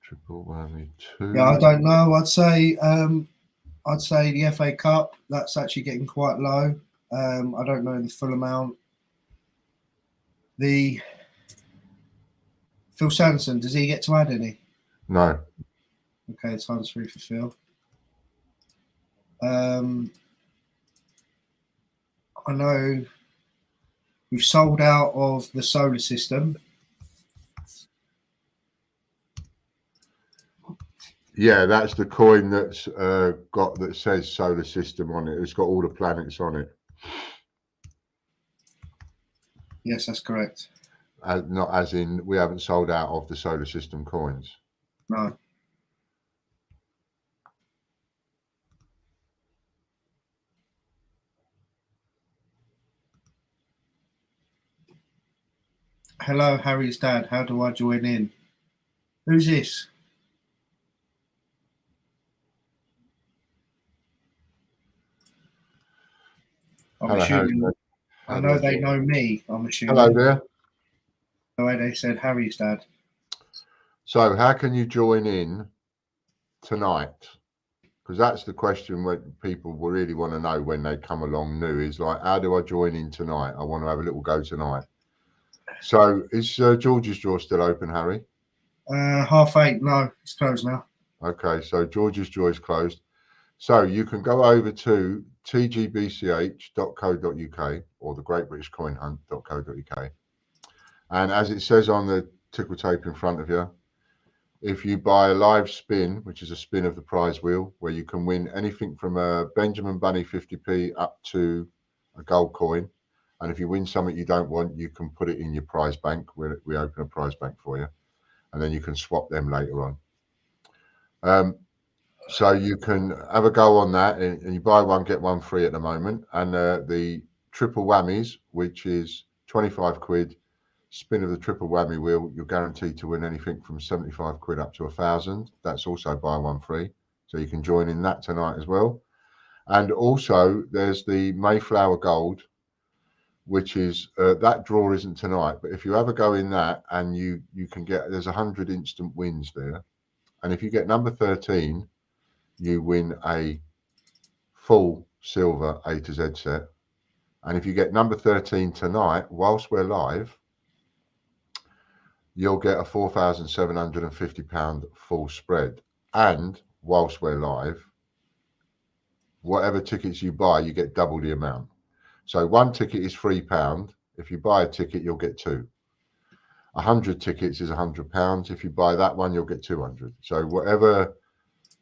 Speaker 2: Triple whammy 2.
Speaker 3: Yeah, I don't know. I'd say the FA Cup. That's actually getting quite low. I don't know the full amount. The Phil Sanderson, does he get to add any?
Speaker 2: No.
Speaker 3: Okay, times 3 for Phil. I know we've sold out of the solar system.
Speaker 2: Yeah, that's the coin that's got that says solar system on it. It's got all the planets on it.
Speaker 3: Yes, that's correct.
Speaker 2: Not as in we haven't sold out of the solar system coins.
Speaker 3: No. Hello, Harry's dad. How do I join in? Who's this? I'm
Speaker 2: Hello,
Speaker 3: assuming.
Speaker 2: Harry.
Speaker 3: I know they know me. I'm assuming.
Speaker 2: Hello there.
Speaker 3: The way they said Harry's dad.
Speaker 2: So, how can you join in tonight? Because that's the question that people will really want to know when they come along new is like, how do I join in tonight? I want to have a little go tonight. So, is George's Draw still open, Harry?
Speaker 3: 8:30. No, it's closed now.
Speaker 2: Okay, so George's Draw is closed. So you can go over to tgbch.co.uk or the greatbritishcoinhunt.co.uk. And as it says on the tickle tape in front of you, if you buy a live spin, which is a spin of the prize wheel, where you can win anything from a Benjamin Bunny 50p up to a gold coin. And if you win something you don't want, you can put it in your prize bank. We open a prize bank for you. And then you can swap them later on. So you can have a go on that, and you buy one, get one free at the moment. And the triple whammies, which is 25 quid, spin of the triple whammy wheel, you're guaranteed to win anything from 75 quid up to 1,000. That's also buy one free. So you can join in that tonight as well. And also there's the Mayflower Gold, which is that draw isn't tonight, but if you have a go in that and you can get, there's 100 instant wins there. And if you get number 13, you win a full silver A to Z set. And if you get number 13 tonight, whilst we're live, you'll get a £4,750 full spread. And whilst we're live, whatever tickets you buy, you get double the amount. So one ticket is £3. If you buy a ticket, you'll get two. 100 tickets is £100. If you buy that one, you'll get 200. So whatever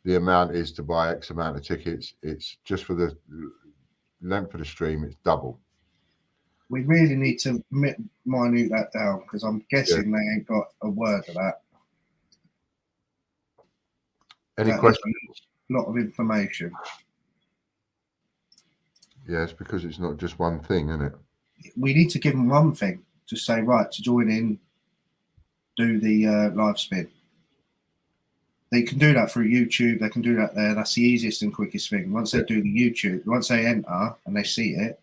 Speaker 2: the amount is to buy X amount of tickets, it's just for the length of the stream, it's double.
Speaker 3: We really need to minute that down because I'm guessing they ain't got a word of that.
Speaker 2: Any questions?
Speaker 3: A lot of information.
Speaker 2: Yes, because it's not just one thing, isn't it?
Speaker 3: We need to give them one thing. Just say, right, to join in, do the live spin. They can do that through YouTube. They can do that there. That's the easiest and quickest thing. Once they do the YouTube, once they enter and they see it.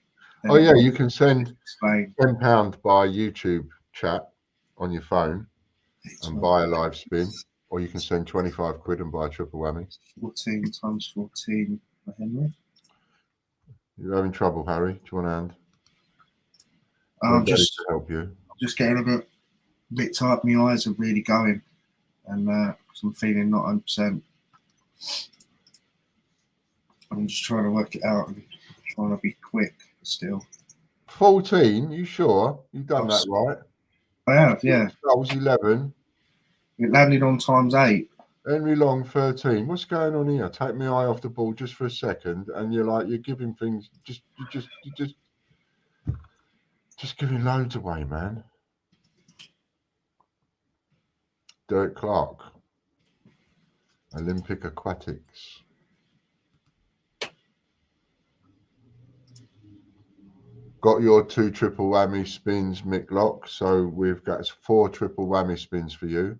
Speaker 2: Oh yeah, you can send £10 by YouTube chat on your phone and buy a live spin, or you can send 25 quid and buy a triple whammy.
Speaker 3: 14 times 14 for Henry.
Speaker 2: You're having trouble, Harry? Do you want a hand?
Speaker 3: I'm just
Speaker 2: to help you.
Speaker 3: Just getting a bit tired. My eyes are really going, and because I'm feeling not 100%. I'm just trying to work it out and trying to be quick still.
Speaker 2: 14? You sure? You've done that right?
Speaker 3: I have, yeah.
Speaker 2: That was 11.
Speaker 3: It landed on times 8.
Speaker 2: Henry Long 13. What's going on here? Take my eye off the ball just for a second, and you're giving things just giving loads away, man. Derek Clark, Olympic Aquatics. Got your 2 triple whammy spins, Mick Lock. So we've got 4 triple whammy spins for you.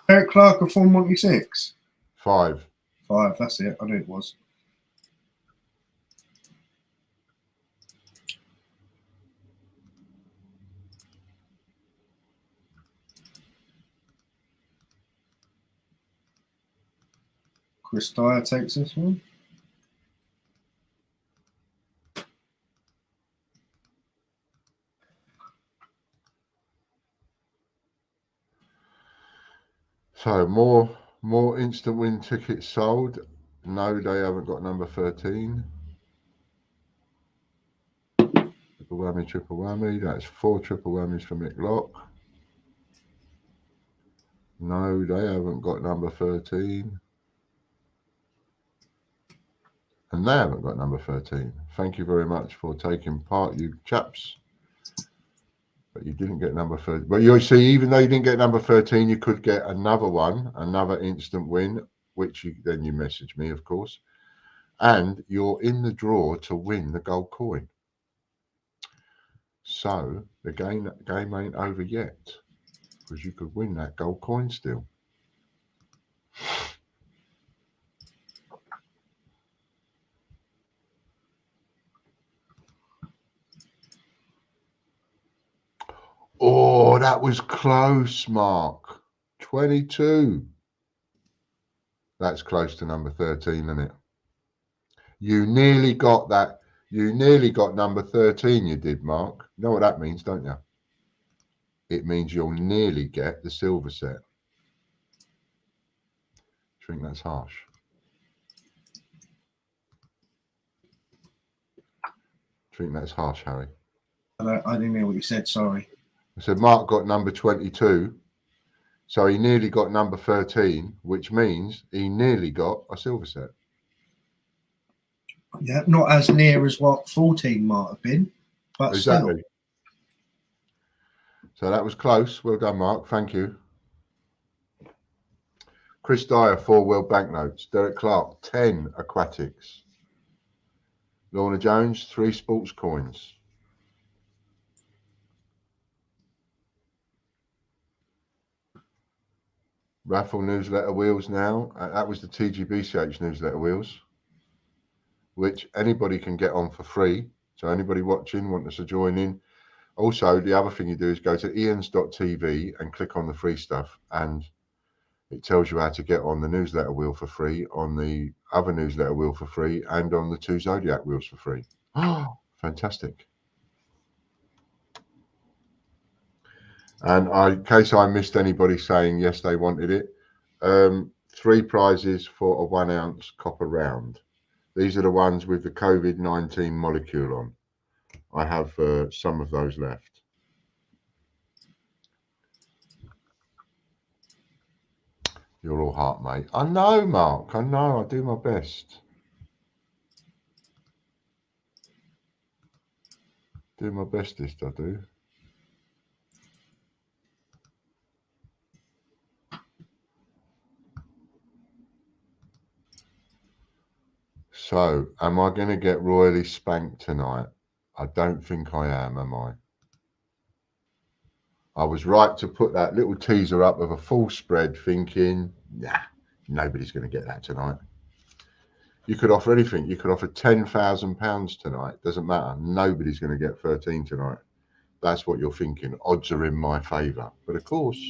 Speaker 3: Derek Clark of Form 1v6?
Speaker 2: 5.
Speaker 3: 5, that's it. I knew it was. Chris Dyer takes this one.
Speaker 2: So more instant win tickets sold. No, they haven't got number 13. Triple whammy, triple whammy. That's 4 triple whammies for Mick Lock. No, they haven't got number 13. And they haven't got number 13. Thank you very much for taking part, you chaps. But you didn't get number 13. But you see, even though you didn't get number 13, you could get another one, another instant win, which then you message me, of course. And you're in the draw to win the gold coin. So the game ain't over yet, because you could win that gold coin still. Oh, that was close, Mark. 22. That's close to number 13, isn't it? You nearly got that. You nearly got number 13, you did, Mark. You know what that means, don't you? It means you'll nearly get the silver set. I think that's harsh. I think that's harsh, Harry.
Speaker 3: I didn't hear what you said, sorry.
Speaker 2: I said Mark got number 22, so he nearly got number 13, which means he nearly got a silver set.
Speaker 3: Yeah, not as near as what 14 might have been, but
Speaker 2: Exactly.
Speaker 3: still.
Speaker 2: So that was close. Well done, Mark. Thank you. Chris Dyer, 4 World Banknotes. Derek Clark, 10 Aquatics. Lorna Jones, 3 Sports Coins. Raffle newsletter wheels now. That was the TGBCH newsletter wheels, which anybody can get on for free. So anybody watching, want us to join in. Also, the other thing you do is go to ians.tv and click on the free stuff, and it tells you how to get on the newsletter wheel for free, on the other newsletter wheel for free, and on the 2 Zodiac wheels for free. Oh, fantastic. And in case I missed anybody saying yes, they wanted it, 3 prizes for a 1 ounce copper round. These are the ones with the COVID-19 molecule on. I have some of those left. You're all heart, mate. I know, Mark. I know. I do my best. Do my bestest, I do. So, am I going to get royally spanked tonight? I don't think I am I? I was right to put that little teaser up of a full spread thinking, nah, nobody's going to get that tonight. You could offer anything. You could offer £10,000 tonight. Doesn't matter. Nobody's going to get 13 tonight. That's what you're thinking. Odds are in my favour. But of course,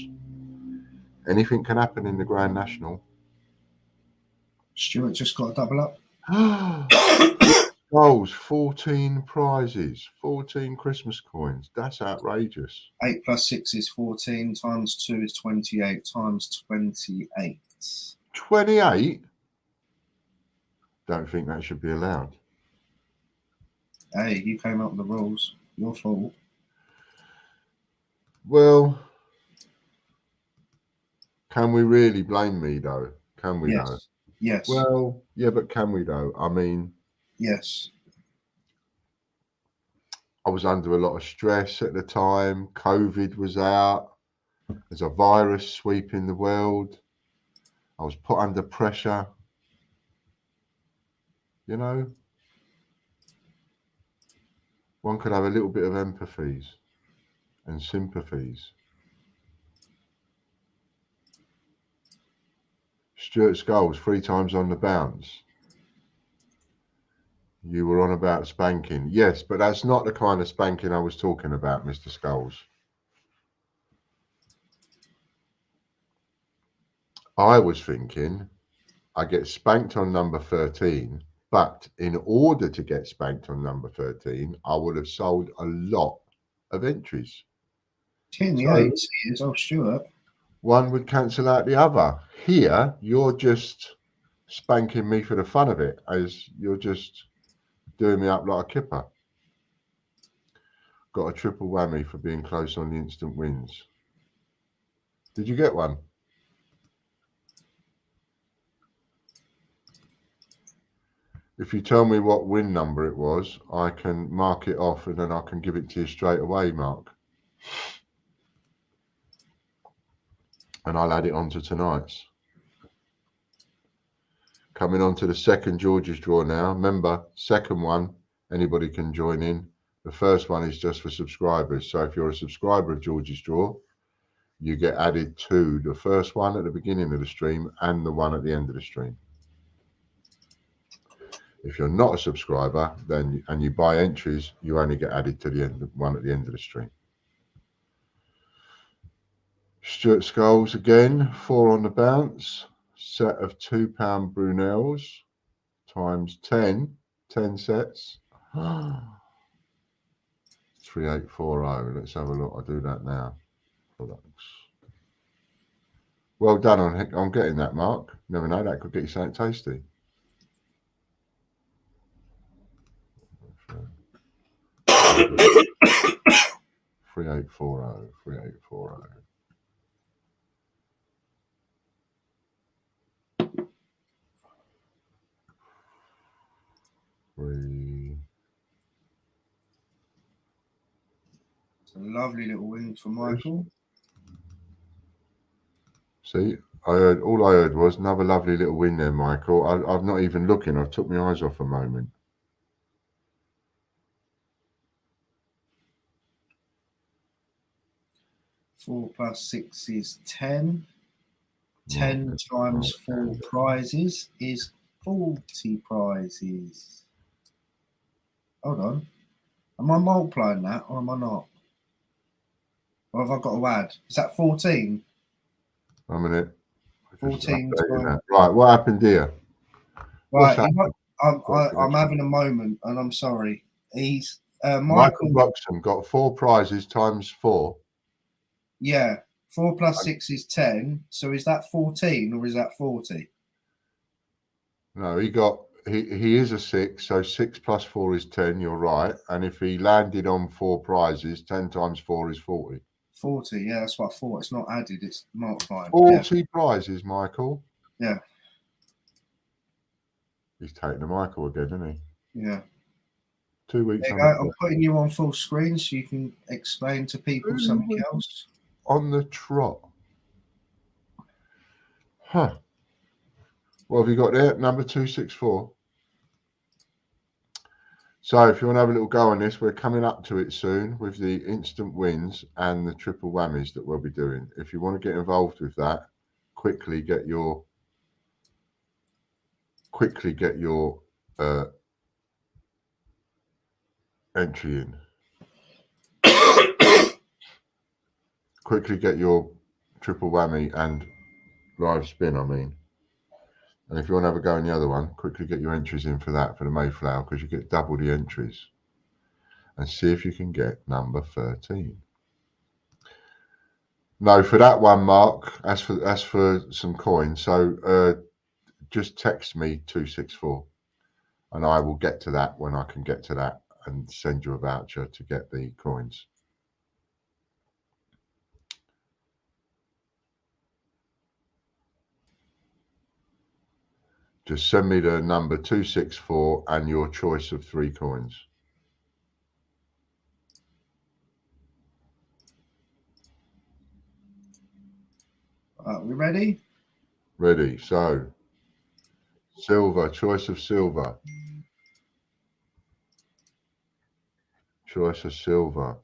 Speaker 2: anything can happen in the Grand National.
Speaker 3: Stuart just got a double up.
Speaker 2: Goals, 14 prizes, 14 Christmas coins. That's outrageous.
Speaker 3: 8 plus 6 is 14, times 2 is 28, times 28.
Speaker 2: 28? Don't think that should be allowed.
Speaker 3: Hey, you came up with the rules. Your fault.
Speaker 2: Well, can we really blame me though? Can we though?
Speaker 3: Yes.
Speaker 2: Well, yeah, but can we though? I mean,
Speaker 3: yes.
Speaker 2: I was under a lot of stress at the time. COVID was out. There's a virus sweeping the world. I was put under pressure. You know, one could have a little bit of empathies and sympathies. Stuart Skulls, 3 times on the bounce. You were on about spanking. Yes, but that's not the kind of spanking I was talking about, Mr. Skulls. I was thinking I get spanked on number 13, but in order to get spanked on number 13, I would have sold a lot of entries.
Speaker 3: 10 the 8 is, oh, Stuart.
Speaker 2: one would cancel out the other. Here, you're just spanking me for the fun of it, as you're just doing me up like a kipper. Got a triple whammy for being close on the instant wins. Did you get one? If you tell me what win number it was, I can mark it off and then I can give it to you straight away, Mark. And I'll add it on to tonight's. Coming on to the second George's draw now. Remember, second one, anybody can join in. The first one is just for subscribers. So if you're a subscriber of George's draw, you get added to the first one at the beginning of the stream and the one at the end of the stream. If you're not a subscriber, then and you buy entries, you only get added to the end one at the end of the stream. Stuart Skulls again, 4 on the bounce. Set of £2 Brunels times 10 sets. 3840. Let's have a look. I'll do that now. Products. Well done on getting that, Mark. Never know, that could get you something tasty. Three 3840.
Speaker 3: It's a lovely little win for Michael.
Speaker 2: See, all I heard was another lovely little win there, Michael. I'm not even looking. I've took my eyes off a moment.
Speaker 3: Four plus 6 is 10. 10 times 4 prizes is 40 prizes. Hold on. Am I multiplying that or am I not? Or have I got to add? Is that 14?
Speaker 2: 1 minute.
Speaker 3: 14 times.
Speaker 2: Right, what happened here?
Speaker 3: Right, I'm having a moment and I'm sorry. He's
Speaker 2: Michael Buxton got 4 prizes times 4.
Speaker 3: Yeah, 4 plus 6 is 10. So is that 14 or is that 40?
Speaker 2: No, he is a 6, so 6 plus 4 is 10, you're right. And if he landed on 4 prizes, 10 times 4 is 40.
Speaker 3: 40, yeah, that's what I thought. It's not added, it's multiplying.
Speaker 2: 40 prizes, Michael.
Speaker 3: Yeah.
Speaker 2: He's taking the Michael again, isn't he?
Speaker 3: Yeah.
Speaker 2: 2 weeks.
Speaker 3: There you go. I'm putting you on full screen so you can explain to people something else.
Speaker 2: On the trot. Huh. What have you got there? Number 264. So if you want to have a little go on this, we're coming up to it soon with the instant wins and the triple whammies that we'll be doing. If you want to get involved with that, quickly get your entry in. Quickly get your triple whammy and live spin, I mean. And if you want to have a go on the other one, quickly get your entries in for that, for the Mayflower, because you get double the entries. And see if you can get number 13. No, for that one, Mark, that's for some coins. So just text me 264 and I will get to that when I can get to that and send you a voucher to get the coins. Just send me the number 264 and your choice of 3 coins.
Speaker 3: We ready?
Speaker 2: Ready. So, silver, choice of silver. Choice of silver.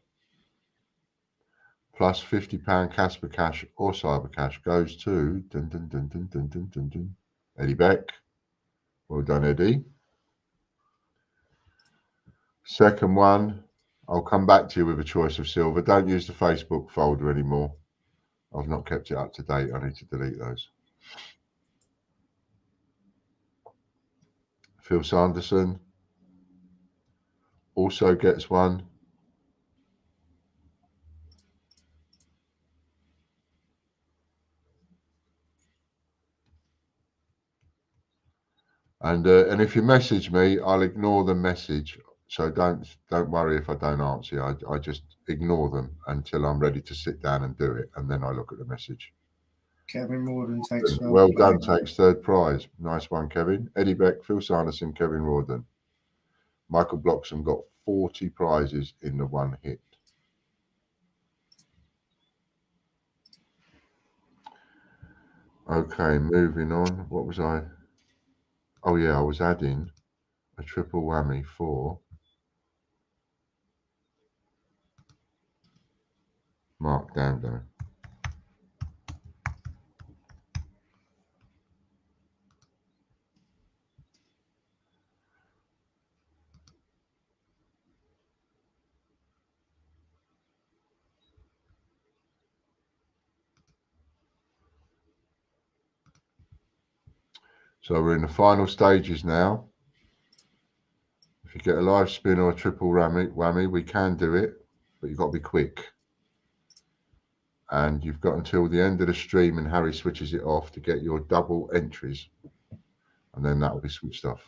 Speaker 2: Plus £50 Casper Cash or Cyber Cash goes to Eddie Beck. Well done, Eddie. Second one, I'll come back to you with a choice of silver. Don't use the Facebook folder anymore. I've not kept it up to date. I need to delete those. Phil Sanderson also gets one. And if you message me, I'll ignore the message. So don't worry if I don't answer. I just ignore them until I'm ready to sit down and do it, and then I look at the message.
Speaker 3: Kevin Rawdon takes
Speaker 2: Well done, takes third prize. Nice one, Kevin. Eddie Beck, Phil Sanderson, Kevin Rawdon. Michael Bloxham got 40 prizes in the one hit. Okay, moving on. What was I? Oh yeah, I was adding a triple whammy for Mark Dando. So we're in the final stages now. If you get a live spin or a triple whammy, we can do it, but you've got to be quick. And you've got until the end of the stream and Harry switches it off to get your double entries. And then that will be switched off.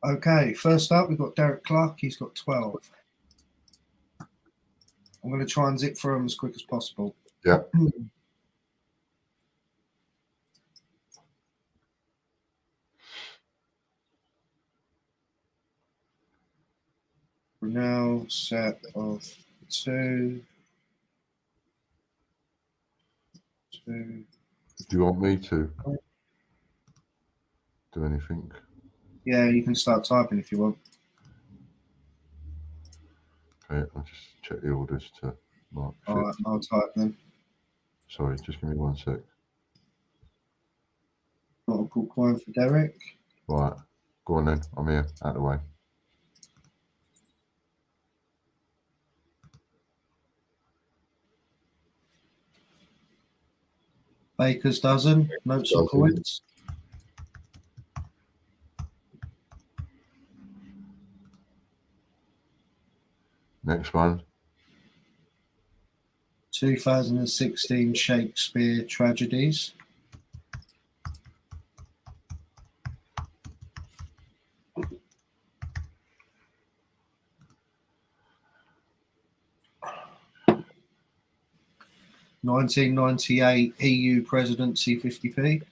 Speaker 3: Okay, first up, we've got Derek Clark. He's got 12. I'm going to try and zip through them as quick as possible.
Speaker 2: Yeah.
Speaker 3: Now set of 2.
Speaker 2: Do you want me to do anything?
Speaker 3: Yeah, you can start typing if you want.
Speaker 2: Okay, I'll just check the orders to Mark.
Speaker 3: All right, I'll type then.
Speaker 2: Sorry, just give me 1 sec.
Speaker 3: Not a good coin for Derek.
Speaker 2: Right, go on then. I'm here, out of the way.
Speaker 3: Baker's dozen. Notes and coins.
Speaker 2: Next one.
Speaker 3: 2016 Shakespeare Tragedies. (1998) EU Presidency 50p.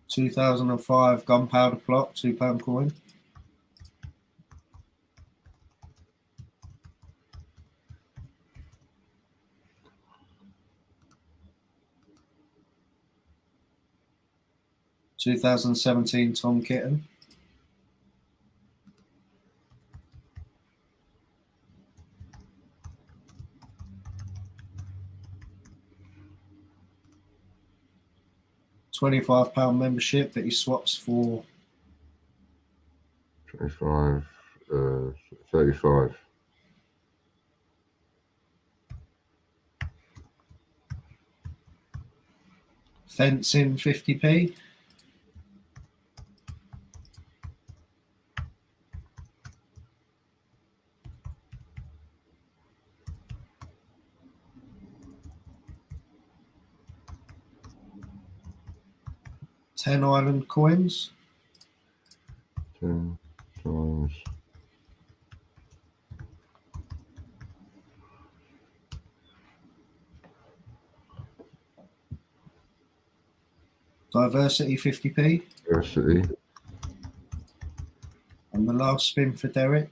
Speaker 3: (2005) Gunpowder Plot, £2 coin. (2017) Tom Kitten. £25 membership that he swaps for
Speaker 2: 25, 35.
Speaker 3: fencing 50p. Ten island coins.
Speaker 2: 10 times.
Speaker 3: Diversity 50p.
Speaker 2: Diversity.
Speaker 3: And the last spin for Derek.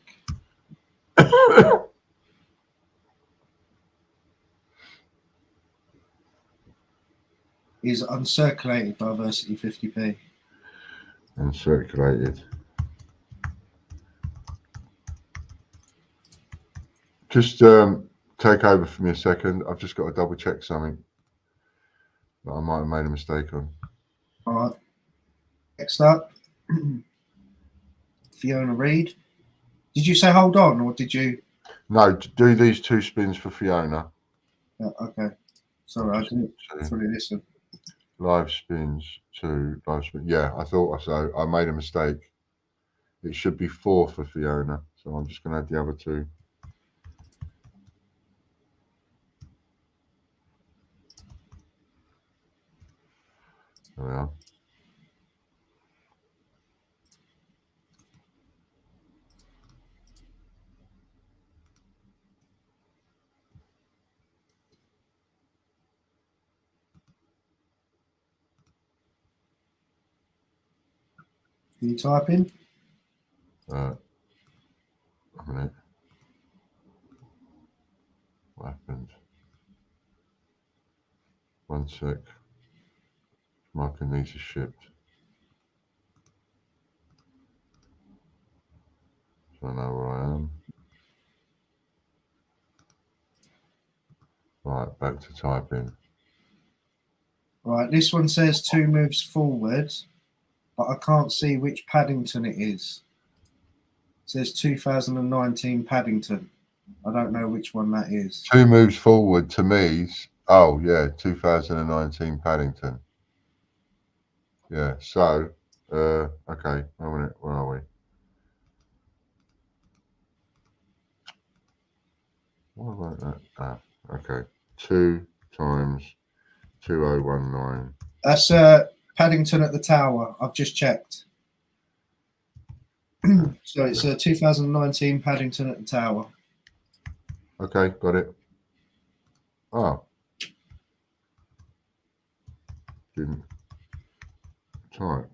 Speaker 3: Is uncirculated diversity 50p.
Speaker 2: Uncirculated. Just take over for me a second. I've just got to double check something that I might have made a mistake on.
Speaker 3: All right. Next up, Fiona Reid. Did you say hold on, or did you?
Speaker 2: No, do these 2 spins for Fiona.
Speaker 3: Yeah, okay. Sorry, I didn't fully listen.
Speaker 2: Live spins, 2 live spins. Yeah, I thought so. I made a mistake. It should be 4 for Fiona. So I'm just going to add the other two. There we are.
Speaker 3: Can you type in?
Speaker 2: A minute. What happened? One sec. Marking these as shipped. So I know where I am. Right, back to typing.
Speaker 3: Right, this one says 2 moves forward, but I can't see which Paddington it is. It says 2019 Paddington. I don't know which one that is.
Speaker 2: 2 moves forward to me's. Oh, yeah, 2019 Paddington. Yeah, so, okay, wait a minute, where are we? What about that? Ah, okay. 2 times 2019.
Speaker 3: That's Paddington at the Tower. I've just checked. So it's 2019 Paddington at the Tower.
Speaker 2: Okay, got it. Oh. Didn't type.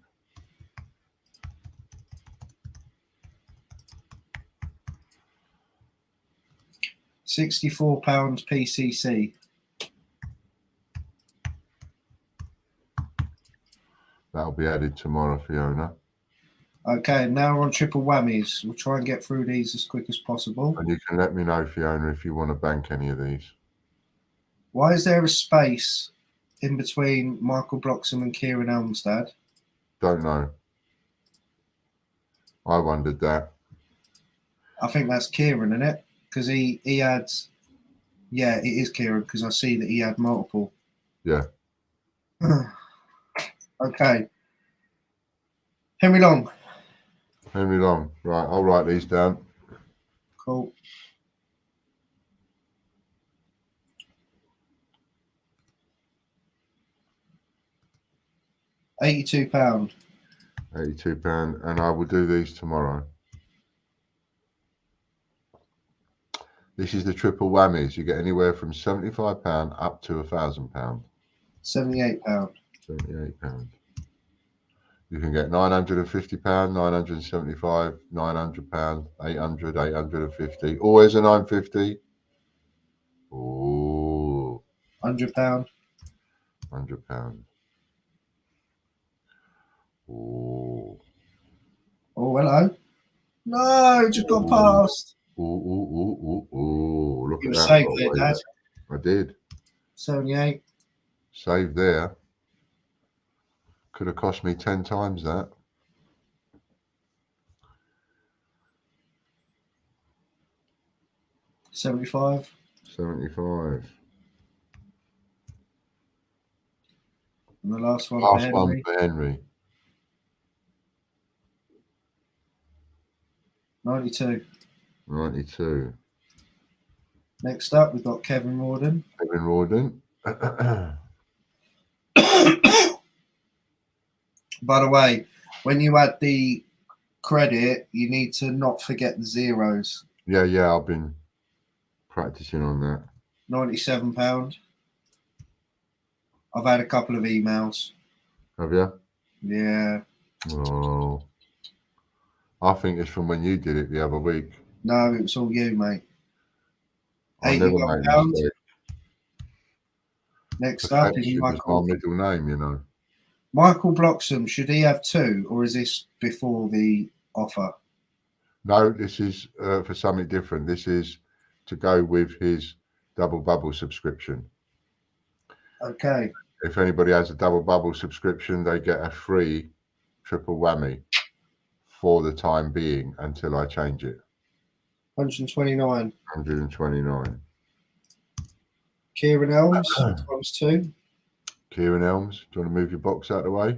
Speaker 3: £64 PCC.
Speaker 2: That'll be added tomorrow, Fiona.
Speaker 3: Okay, now we're on triple whammies. We'll try and get through these as quick as possible.
Speaker 2: And you can let me know, Fiona, if you want to bank any of these.
Speaker 3: Why is there a space in between Michael Bloxham and Kieran Elmstad?
Speaker 2: Don't know. I wondered that.
Speaker 3: I think that's Kieran, isn't it? Because he had, yeah, it is Kieran because I see that he had multiple.
Speaker 2: Yeah.
Speaker 3: Okay. Henry Long.
Speaker 2: Henry Long. Right, I'll write these down.
Speaker 3: Cool. £82.
Speaker 2: £82, and I will do these tomorrow. This is the triple whammies. You get anywhere from £75 up to £1,000.
Speaker 3: £78.
Speaker 2: £78. You can get £950, £975, £900, 800, 850. Always a 950. Ooh,
Speaker 3: £100.
Speaker 2: £100. Ooh.
Speaker 3: Oh, hello. No, just got past.
Speaker 2: Ooh. Look
Speaker 3: You
Speaker 2: at
Speaker 3: were
Speaker 2: that.
Speaker 3: safe there, Dad.
Speaker 2: I did.
Speaker 3: 78.
Speaker 2: Save there. Could have cost me 10 times that.
Speaker 3: £75.
Speaker 2: 75.
Speaker 3: And the last one
Speaker 2: Last
Speaker 3: for
Speaker 2: one
Speaker 3: Henry.
Speaker 2: for Henry.
Speaker 3: 92.
Speaker 2: 92.
Speaker 3: Next up, we've got Kevin Rawdon.
Speaker 2: Kevin Rawdon.
Speaker 3: By the way, when you add the credit, you need to not forget the zeros.
Speaker 2: Yeah, I've been practicing on that.
Speaker 3: £97. I've had a couple of emails.
Speaker 2: Have you?
Speaker 3: Yeah.
Speaker 2: Oh. I think it's from when you did it the other week.
Speaker 3: No, it was all you, mate.
Speaker 2: I never
Speaker 3: £81.
Speaker 2: made a mistake.
Speaker 3: Next up is
Speaker 2: Perfection is
Speaker 3: Michael.
Speaker 2: my middle name, you know.
Speaker 3: Michael Bloxham, should he have 2 or is this before the offer?
Speaker 2: No, this is for something different. This is to go with his double bubble subscription.
Speaker 3: Okay.
Speaker 2: If anybody has a double bubble subscription, they get a free triple whammy for the time being until I change it.
Speaker 3: 129.
Speaker 2: 129.
Speaker 3: Kieran Elms, times 2.
Speaker 2: Kieran Elms, do you want to move your box out of the way?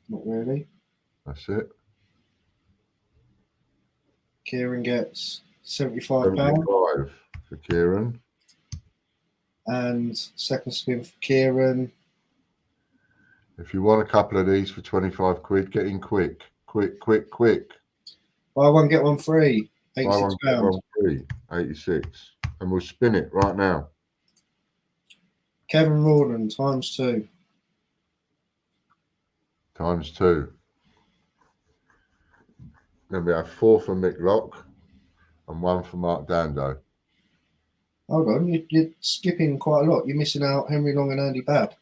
Speaker 3: Not really.
Speaker 2: That's it.
Speaker 3: Kieran gets £75.
Speaker 2: 75 for Kieran.
Speaker 3: And second spin for Kieran.
Speaker 2: If you want a couple of these for 25 quid, get in quick. Quick.
Speaker 3: Buy one, get one free.
Speaker 2: Buy one,
Speaker 3: £86.
Speaker 2: get one free. 86. And we'll spin it right now.
Speaker 3: Kevin Rawdon, ×2.
Speaker 2: ×2. Then we have 4 for Mick Lock and 1 for Mark Dando.
Speaker 3: Hold on, you're skipping quite a lot. You're missing out Henry Long and Andy Babb.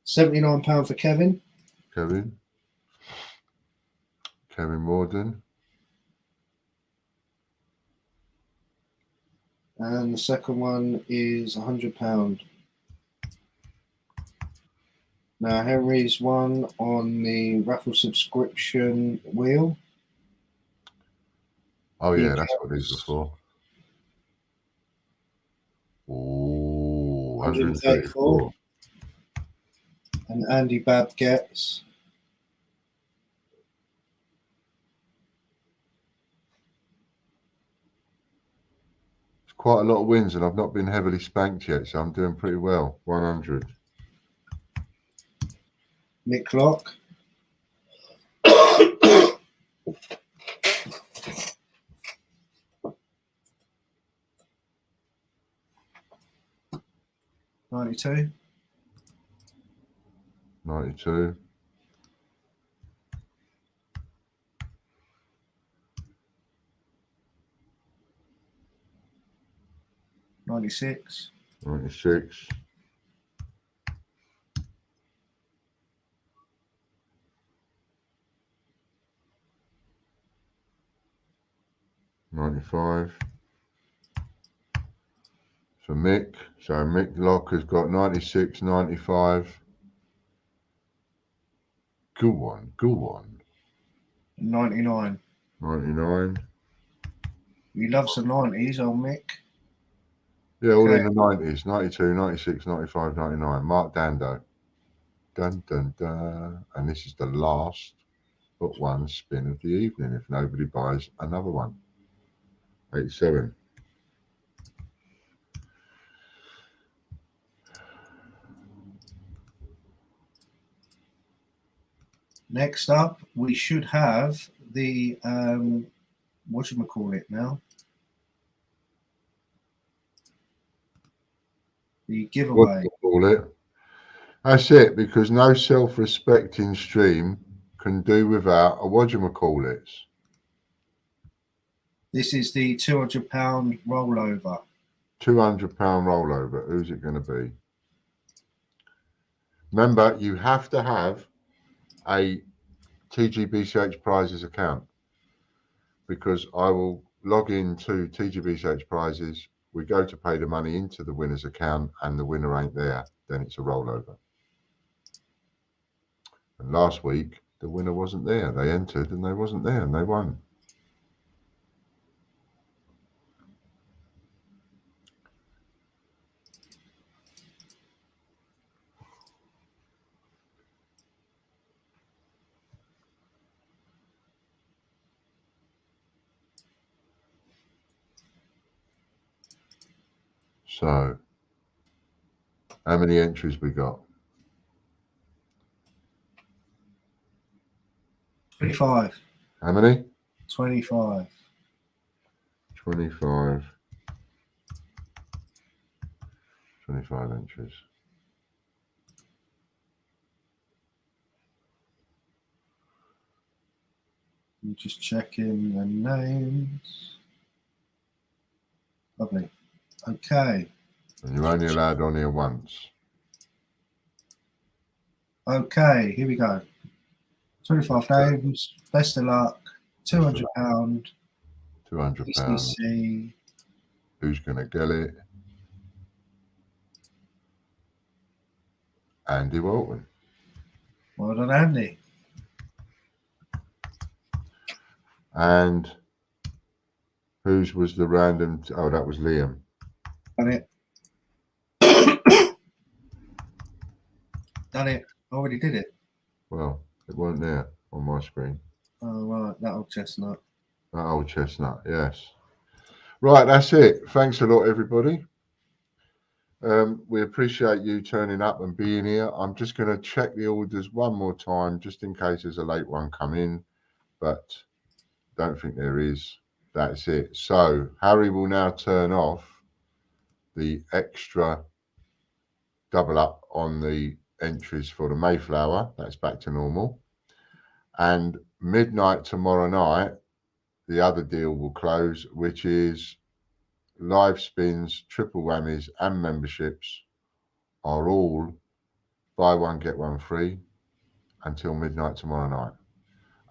Speaker 3: £79 for Kevin.
Speaker 2: Kevin Morden.
Speaker 3: And the second one is £100. Now, Henry's one on the raffle subscription wheel.
Speaker 2: Oh, yeah, that's what these are for. Ooh, 134.
Speaker 3: And Andy Babb gets
Speaker 2: quite a lot of wins, and I've not been heavily spanked yet, so I'm doing pretty well. 100.
Speaker 3: Mick Lock. £92.
Speaker 2: 92.
Speaker 3: 96.
Speaker 2: 96. 95. For Mick. So Mick Lock has got 96, 95. Go on.
Speaker 3: 99.
Speaker 2: 99.
Speaker 3: He loves the 90s, old Mick.
Speaker 2: Yeah, all
Speaker 3: Okay.
Speaker 2: in the 90s. 92, 96, 95, 99. Mark Dando. Dun, dun, dun. And this is the last but one spin of the evening if nobody buys another one. 87.
Speaker 3: Next up, we should have the whatchamacallit now? The
Speaker 2: What
Speaker 3: giveaway.
Speaker 2: do you call it? That's it, because no self-respecting stream can do without a whatchamacallit.
Speaker 3: This is the £200 rollover.
Speaker 2: £200 rollover. Who's it going to be? Remember, you have to have a TGBCH Prizes account, because I will log into TGBCH Prizes. We go to pay the money into the winner's account and the winner ain't there. Then it's a rollover. And last week, the winner wasn't there. They entered and they wasn't there and they won. So, how many entries we got?
Speaker 3: 25.
Speaker 2: How many?
Speaker 3: 25.
Speaker 2: 25. 25 entries.
Speaker 3: I'm just checking the names. Lovely. Okay.
Speaker 2: And you're only allowed on here once.
Speaker 3: Okay, here we go. 25 names. Best of luck. £200.
Speaker 2: £200.
Speaker 3: ECC.
Speaker 2: Who's going to get it? Andy Walton.
Speaker 3: Well done, Andy.
Speaker 2: And whose was the random? Oh, that was Liam.
Speaker 3: Done it. Done it. Already did it.
Speaker 2: Well, it weren't there on my screen.
Speaker 3: Oh, right. That old chestnut.
Speaker 2: That old chestnut, yes. Right, that's it. Thanks a lot, everybody. We appreciate you turning up and being here. I'm just going to check the orders one more time, just in case there's a late one come in, but don't think there is. That's it. So Harry will now turn off the extra double up on the entries for the Mayflower. That's back to normal. And midnight tomorrow night, the other deal will close, which is live spins, triple whammies, and memberships are all buy one get one free until midnight tomorrow night.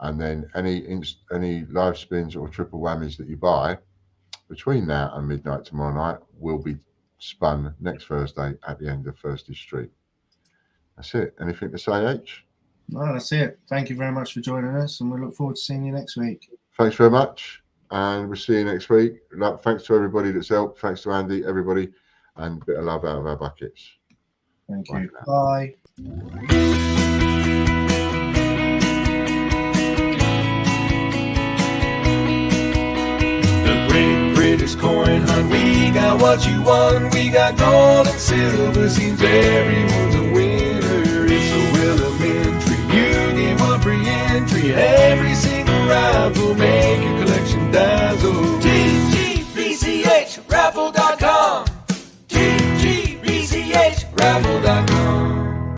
Speaker 2: And then any live spins or triple whammies that you buy between now and midnight tomorrow night will be spun next Thursday at the end of Thursday Street. That's it. Anything to say, H?
Speaker 3: No, that's it. Thank you very much for joining us, and we look forward to seeing you next week.
Speaker 2: Thanks very much, and we'll see you next week. Thanks to everybody that's helped. Thanks to Andy, everybody, and a bit of love out of our buckets.
Speaker 3: Thank
Speaker 2: Bye
Speaker 3: you.
Speaker 2: for now.
Speaker 3: Bye.
Speaker 1: The Great British Coin Hunt. We got what you want. We got gold and silver. Seems everyone's a winner. It's so elementary. You get one free entry. Every single rifle. Make your collection dazzle. TGBCHraffle.com. TGBCHraffle.com.